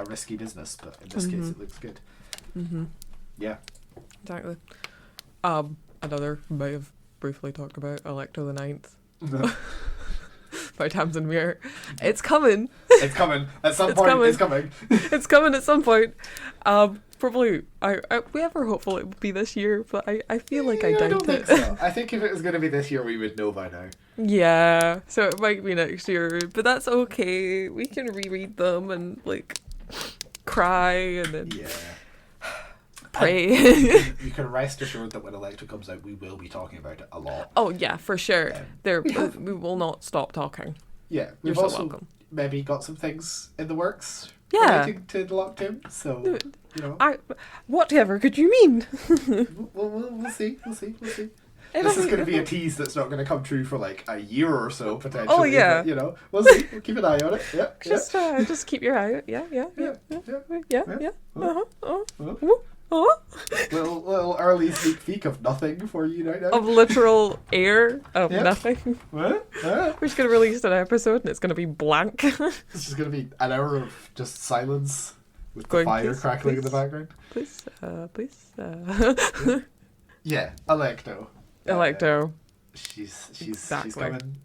risky business, but in this case it looks good. Mm-hmm. Yeah. Exactly. Another may have briefly talked about Electo the Ninth by Tamsin Muir. It's coming. It's coming at some It's point. coming. It's coming. It's coming at some point. Probably. We ever hopeful it will be this year, but I feel like I Yeah, doubt don't it. think so. I think if it was going to be this year, we would know by now. Yeah, so it might be next year, but that's okay. We can reread them and like cry and then Yeah. pray. You can rest assured that when Electra comes out, we will be talking about it a lot. Oh yeah, for sure. Yeah. We will not stop talking. Yeah, You're we've so also welcome. maybe got some things in the works Yeah. relating to the lockdown. So Whatever could you mean? we'll see. We'll see. It This is doesn't- going to be a tease that's not going to come true for like a year or so potentially. Oh, yeah. But, we'll see. We'll keep an eye on it. Yeah. Just keep your eye out. Yeah. Yeah. Little early sneak peek of nothing for you right now. Of literal air of Yeah. nothing. What? We're just gonna release an episode and it's gonna be blank. It's just going to be an hour of just silence with the Going, fire please, crackling in the please. background. please. Yeah, Electo. Electo. She's Exactly. coming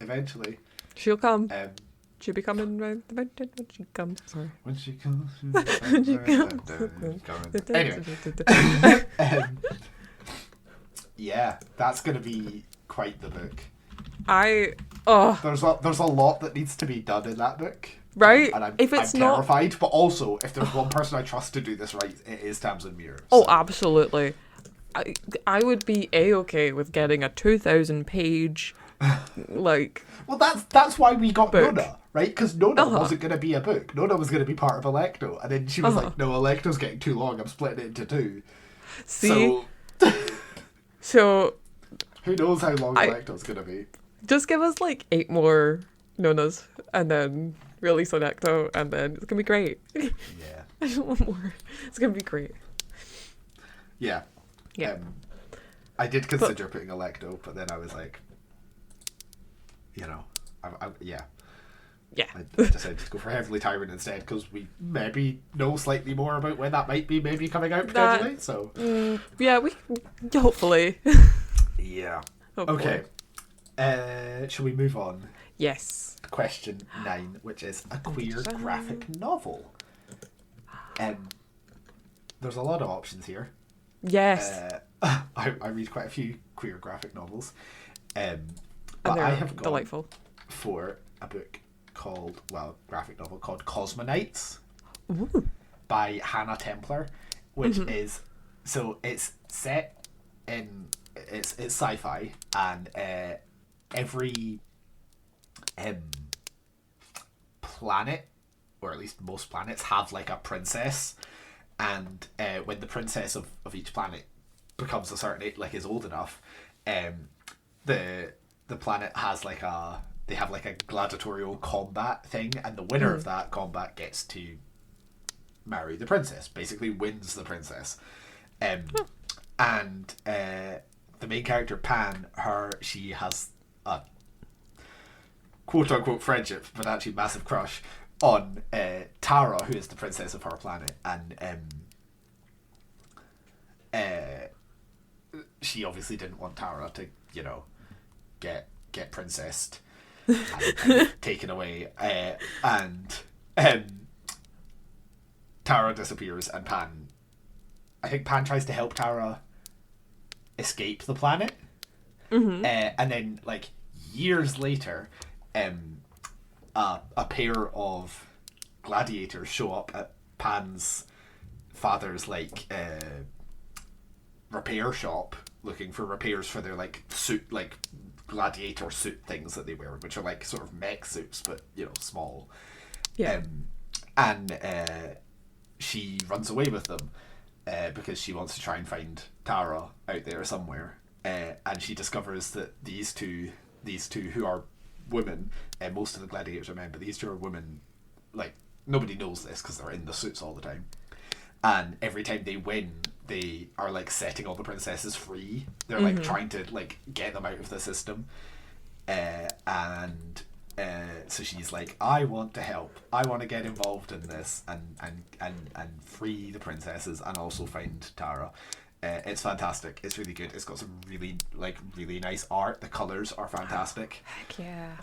eventually. She'll come. She'll be coming right when she comes. Sorry. When she comes. She comes. Anyway. Yeah, that's going to be quite the book. There's a lot that needs to be done in that book. Right? And I'm If terrified, but also, if there's one person I trust to do this right, it is Tamsin Muir. Oh, so- absolutely. I would be A-okay with getting a 2,000-page, like... Well, that's why we got book. Nona, right? Because Nona Uh-huh. wasn't going to be a book. Nona was going to be part of Electo. And then she was Uh-huh. like, no, Electo's getting too long. I'm splitting it into two. See? So, So Who knows how long Electo's gonna be? just give us like 8 more Nonas and then release Electo and then it's gonna be great. Yeah. I don't want more. It's gonna be great. Yeah. Yeah. I did consider putting Electo, but then I was like, yeah. Yeah. I decided to go for Heavenly Tyrant instead because we maybe know slightly more about when that might be maybe coming out potentially. Yeah, we hopefully. Yeah. Hopefully. Okay. Shall we move on? Yes. Question 9, which is a queer graphic novel. There's a lot of options here. Yes. I read quite a few queer graphic novels. But and I have gone delightful. for a book graphic novel called Cosmonites. Ooh. By Hannah Templar, which is, so it's set in, it's sci-fi, and every planet, or at least most planets, have like a princess, and when the princess of each planet becomes a certain age, like is old enough, the planet has like they have like a gladiatorial combat thing, and the winner of that combat gets to marry the princess, basically wins the princess. And the main character Pan, she has a quote unquote friendship, but actually massive crush on Tara, who is the princess of her planet, and she obviously didn't want Tara to get princessed and taken away, and Tara disappears, and I think Pan tries to help Tara escape the planet, and then like years later, a pair of gladiators show up at Pan's father's like repair shop looking for repairs for their like suit, like gladiator suit things that they wear, which are like sort of mech suits but small. Yeah. And she runs away with them because she wants to try and find Tara out there somewhere, and she discovers that these two who are women, and most of the gladiators are men, but these two are women. Like, nobody knows this because they're in the suits all the time, and every time they win, they are like setting all the princesses free. They're like trying to like get them out of the system, and so she's like, I want to help. I want to get involved in this and free the princesses and also find Tara. It's fantastic. It's really good. It's got some really nice art. The colours are fantastic. Heck yeah.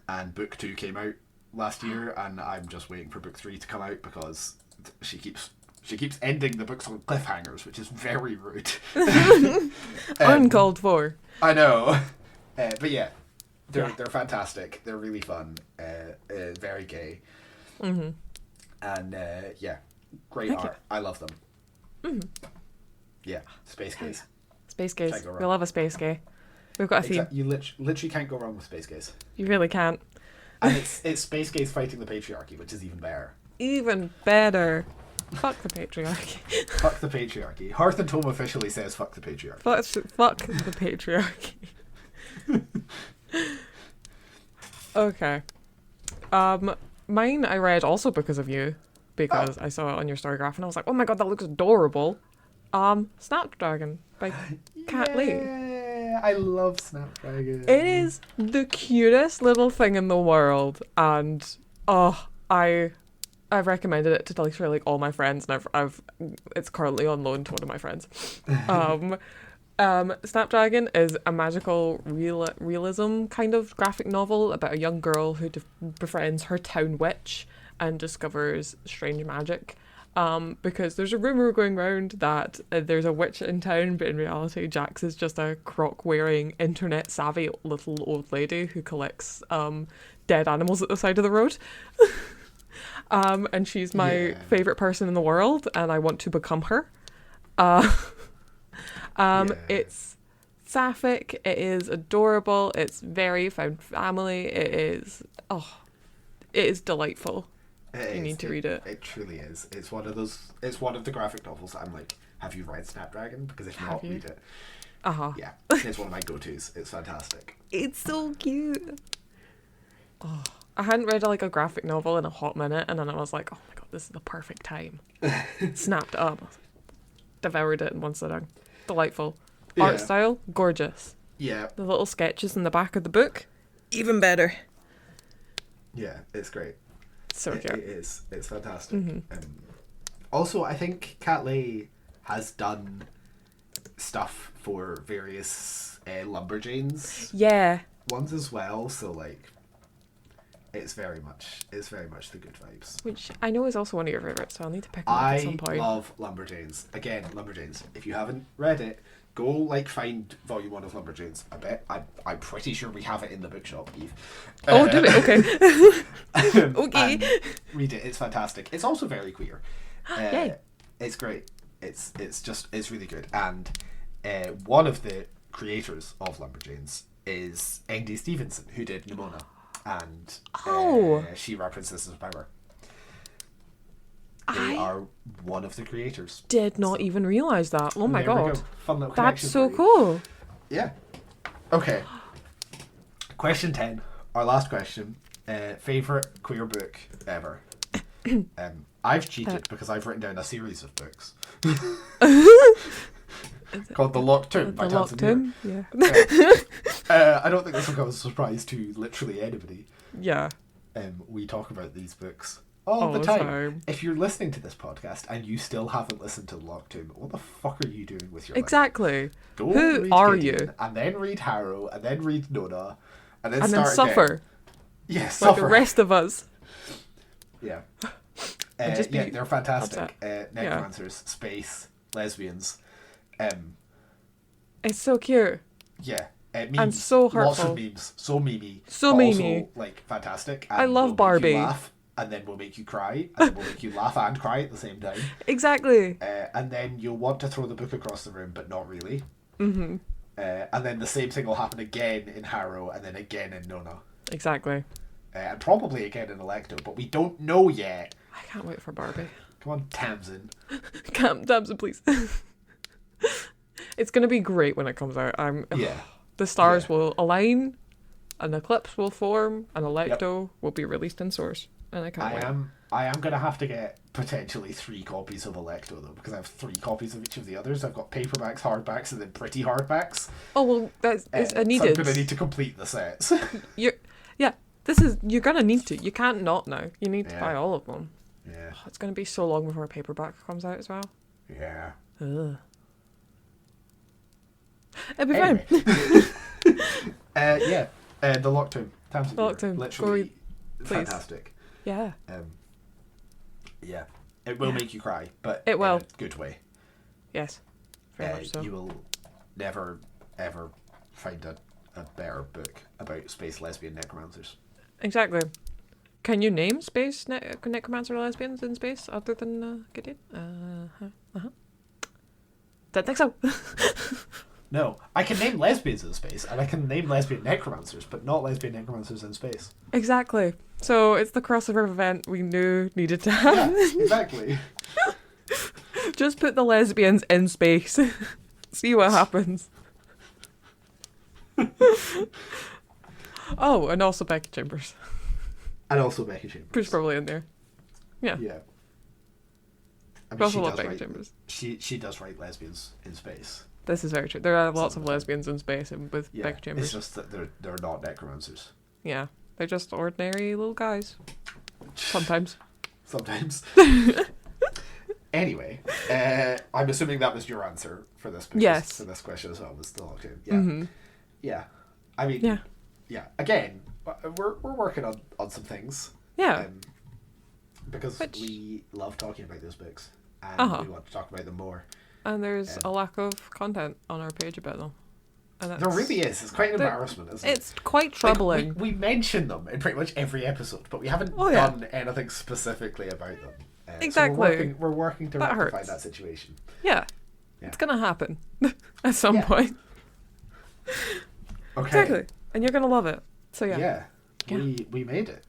And book 2 came out last year, and I'm just waiting for book 3 to come out because she keeps ending the books on cliffhangers, which is very rude. Uncalled for. I know. But yeah, they're fantastic. They're really fun. Very gay. And great art. I love them. Yeah, space gays. Space gays. We love a space gay. We've got a theme. You literally can't go wrong with space gays. You really can't. And it's space gays fighting the patriarchy, which is even better. Even better. Fuck the patriarchy. Fuck the patriarchy. Hearth and Home officially says fuck the patriarchy. Fuck the patriarchy. Okay. Mine I read also because of you. Because I saw it on your story graph and I was like, oh my god, that looks adorable. Snapdragon by Kat Lee. Yeah, I love Snapdragon. It is the cutest little thing in the world, and I've recommended it to literally like all my friends, and I've it's currently on loan to one of my friends. Snapdragon is a magical realism kind of graphic novel about a young girl who befriends her town witch and discovers strange magic. Because there's a rumour going around that there's a witch in town, but in reality Jax is just a croc-wearing, internet-savvy little old lady who collects dead animals at the side of the road. And she's my favourite person in the world, and I want to become her. It's sapphic, it is adorable, it's very found family, it is delightful. You need to read it. It truly is. It's one of the graphic novels that I'm like, Have you read Snapdragon? Because if Have not, you? read it. Uh-huh. Yeah, it's one of my go-tos. It's fantastic. It's so cute. Oh, I hadn't read like a graphic novel in a hot minute, and then I was like, oh my god, this is the perfect time. Snapped it up. Devoured it in one sitting. Delightful. Yeah. Art style, gorgeous. Yeah, The little sketches in the back of the book, even better. yeah, it's great. So It cute. is. It's fantastic. Mm-hmm. Also, I think Cat Lay has done stuff for various Lumberjanes Yeah. ones as well. So like, it's very much the good vibes. Which I know is also one of your favourites, so I'll need to pick them up at some I point. love Lumberjanes. Again, Lumberjanes. If you haven't read it, go like find volume 1 of Lumberjanes. I'm pretty sure we have it in the bookshop, Eve. Oh, do we? Okay. Okay. And read it. It's fantastic. It's also very queer. Yay. It's great. It's really good. And one of the creators of Lumberjanes is Andy Stevenson, who did Nimona, and she wrote Princesses of Power. They are one of the creators. Did not even realise that. Oh my There we god. go. Fun little That's connection so for you. cool. Yeah. Okay. Question 10. Our last question. Favourite queer book ever? I've cheated because I've written down a series of books. Called The Locked Tomb by The Talkin. Locked Tomb? Yeah. I don't think this will come as a surprise to literally anybody. Yeah. We talk about these books all the time. If you're listening to this podcast and you still haven't listened to The Locked Tomb, what the fuck are you doing with your life? Exactly. Go Who read are Gideon, you? And then read Harrow, and then read Nona, and then And start then suffer. Again. Yeah, Like suffer. the rest of us. Yeah. And just be yeah, they're fantastic. upset. Necromancers, space, lesbians. It's so cute. Yeah. Memes. And so Lots of hurtful. memes. So memey. So but memey. Also, like, fantastic. I And love will make Barbie. You laugh, and then we'll make you cry, and then we'll make you laugh and cry at the same time. Exactly. And then you'll want to throw the book across the room, but not really. Mm-hmm. And then the same thing will happen again in Harrow, and then again in Nona. Exactly. And probably again in Electo, but we don't know yet. I can't wait for Barbie. Come on, Tamsin. Tamsin, please. It's going to be great when it comes out. Yeah. The stars Yeah. will align, an eclipse will form, and Electo will be released in Source. And I can't wait. I am going to have to get potentially 3 copies of Electo, though, because I have 3 copies of each of the others. I've got paperbacks, hardbacks, and then pretty hardbacks. Oh, well, that's it's So I'm needed. going to need to complete the sets. You're going to need to. You can't not now. You need to Yeah. buy all of them. Yeah. It's going to be so long before a paperback comes out as well. Yeah. Ugh. It'll be Anyway. fine. The Locked Tomb. Tamsin The Locked Weaver. Tomb. Go Literally read, please. fantastic. Yeah. Yeah. It will make you cry, but It will. in a good way. Yes. Very much so. You will never, ever find a better book about space lesbian necromancers. Exactly. Can you name space necromancer lesbians in space other than Gideon? Don't think so. No, I can name lesbians in space, and I can name lesbian necromancers, but not lesbian necromancers in space. Exactly. So it's the crossover event we knew needed to happen. Yeah, exactly. Just put the lesbians in space. See what happens. Oh, and also Becky Chambers. And also Becky Chambers. Who's probably in there. Yeah. Yeah. I We also she love does Becky write, Chambers. she does write lesbians in space. This is very true. There are lots of Sometimes. lesbians in space and with Yeah, Becky Chambers. it's just that they're not necromancers. Yeah. They're just ordinary little guys. Sometimes. Sometimes. Anyway, I'm assuming that was your answer for this. Yes. For this question as well was the Locked Tomb. Yeah. Mm-hmm. Yeah. I mean. Yeah. Yeah. Again, we're working on some things. Yeah. Because Which- we love talking about those books, and Uh-huh. we want to talk about them more. And there's a lack of content on our page about them. And There really is. It's quite an There- embarrassment, isn't it? It's quite troubling. Like, we mention them in pretty much every episode, but we haven't Oh, yeah. done anything specifically about them. Exactly. So we're working to That rectify hurts. that situation. Yeah. Yeah. It's going to happen at some Yeah. point. Okay. Exactly. And you're going to love it. So yeah. Yeah. Yeah. We made it.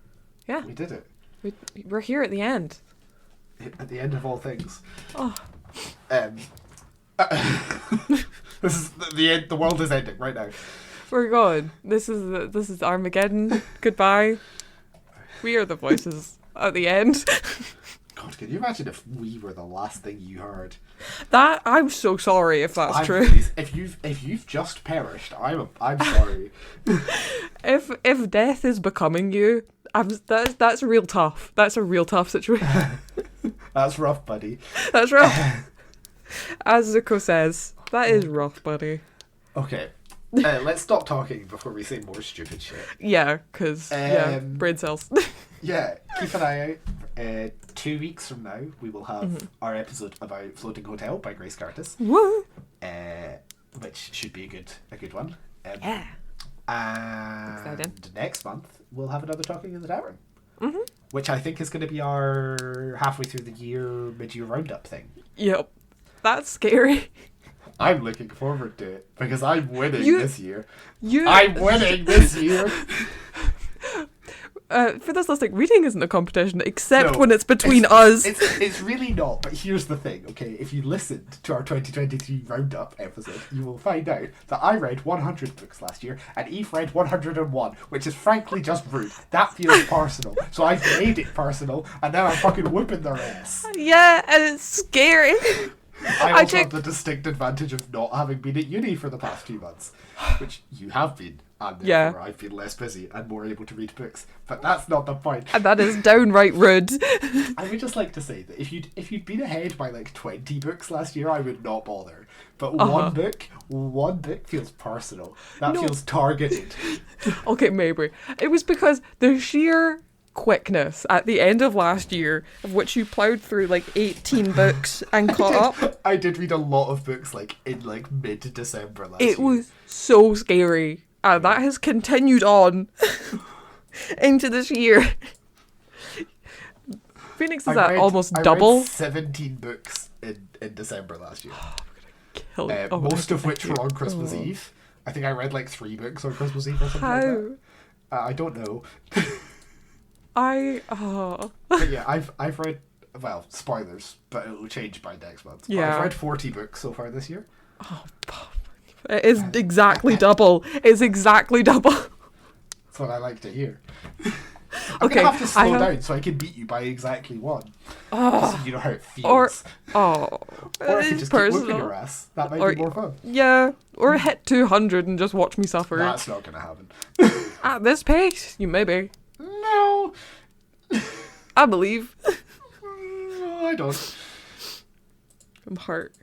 Yeah. We did it. We're here at the end. At the end of all things. Oh. This is the end. The world is ending right now. We're gone. This is Armageddon. Goodbye. We are the voices at the end. God, can you imagine if we were the last thing you heard? That I'm so sorry if that's true. If you've just perished, I'm sorry. If death is becoming you, that's real tough. That's a real tough situation. That's rough, buddy. That's rough. As Zuko says, that is rough, buddy. Okay. Let's stop talking before we say more stupid shit. Yeah, because brain cells. Yeah, keep an eye out. 2 weeks from now, we will have our episode about Floating Hotel by Grace Curtis. Woo! Which should be a good one. Yeah. And exciting. Next month, we'll have another Talking in the Tavern. Mm-hmm. Which I think is going to be our halfway through the year, mid-year roundup thing. Yep. That's scary. I'm looking forward to it because I'm winning this year. I'm winning this year. For those listening, reading isn't a competition except when it's between us. It's really not, but here's the thing, okay? If you listened to our 2023 roundup episode, you will find out that I read 100 books last year and Eve read 101, which is frankly just rude. That feels personal. So I've made it personal and now I'm fucking whooping their ass. Yeah, and it's scary. I also have the distinct advantage of not having been at uni for the past few months, which you have been, and therefore I've been less busy and more able to read books. But that's not the point. And that is downright rude. I would just like to say that if you'd been ahead by like 20 books last year, I would not bother. But one book feels personal. That feels targeted. Okay, maybe. It was because the sheer quickness at the end of last year, of which you ploughed through like 18 books and caught up. I did read a lot of books like in like mid-December last year. It was so scary. And that has continued on into this year. Phoenix is at almost double. I read 17 books in December last year. Kill it. Most of which were on Christmas Eve. I think I read like 3 books on Christmas Eve or something like that. I don't know. But yeah, I've read, well, spoilers, but it will change by next month. Yeah. I've read 40 books so far this year. Oh, it is exactly double. It's exactly double. That's what I like to hear. I'm going to have to slow down so I can beat you by exactly 1. So you know how it feels. Or I can just keep whooping your ass. That might be more fun. Yeah, or hit 200 and just watch me suffer. That's not going to happen. At this pace, you may be. No. I believe. No, I don't. I'm hurt.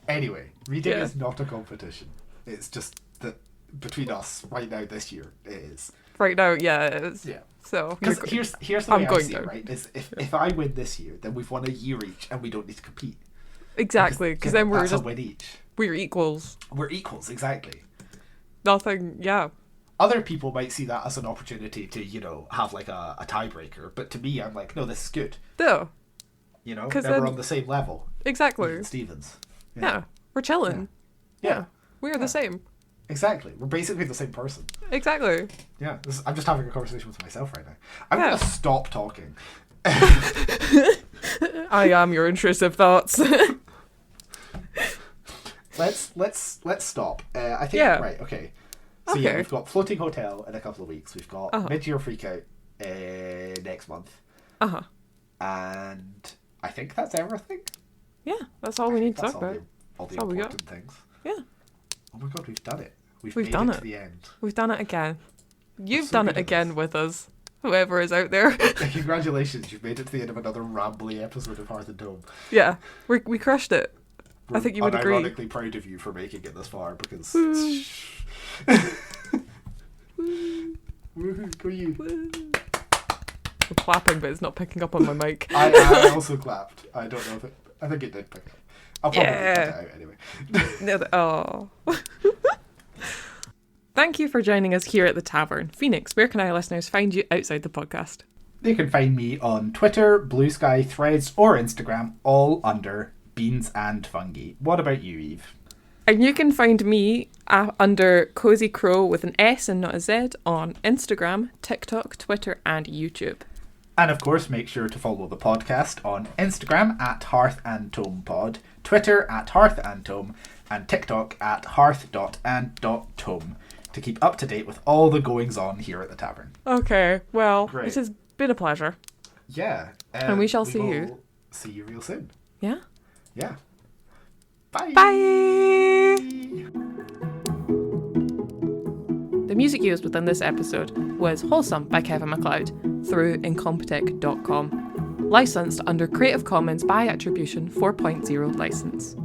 Anyway, reading is not a competition. It's just that between us right now this year, it is. Right now, yeah, it is. Yeah. So because here's the way I see it, right? Is if I win this year, then we've won a year each, and we don't need to compete. Exactly, because then we're a win each. We're equals. We're equals, exactly. Nothing. Yeah. Other people might see that as an opportunity to, have like a tiebreaker, but to me, I'm like, no, this is good. No. Then we're on the same level. Exactly. Stevens. Yeah. We're chilling. Yeah. We're the same. Exactly. We're basically the same person. Exactly. Yeah. I'm just having a conversation with myself right now. I'm going to stop talking. I am your intrusive thoughts. Let's stop. I think right. Okay. So we've got Floating Hotel in a couple of weeks. We've got Mid-Year Freakout next month. And I think that's everything. Yeah, that's all we need to talk about. All the important things. Yeah. Oh my god, we've done it. We've done it to the end. We've done it again. You've done it again with us. Whoever is out there. Congratulations, you've made it to the end of another rambly episode of Hearth and Dome. Yeah, we crushed it. I think you would agree. I'm ironically proud of you for making it this far because. Woohoo, go you. I'm clapping, but it's not picking up on my mic. I also clapped. I don't know if I think it did pick up. I'll probably cut it out anyway. Thank you for joining us here at the Tavern. Phoenix, where can our listeners find you outside the podcast? They can find me on Twitter, Blue Sky, Threads, or Instagram, all under Beans and Fungi. What about you, Eve? And you can find me under Cozy Crow with an S and not a Z on Instagram, TikTok, Twitter, and YouTube. And of course, make sure to follow the podcast on Instagram at Hearth and Tome Pod, Twitter at Hearth and Tome, and TikTok at hearth.and.tome to keep up to date with all the goings on here at the tavern. Okay, well, Great. it has been a pleasure. Yeah. And we shall see will you. See you real soon. Yeah? Yeah. Bye. Bye! The music used within this episode was Wholesome by Kevin MacLeod through incompetech.com. Licensed under Creative Commons by Attribution 4.0 license.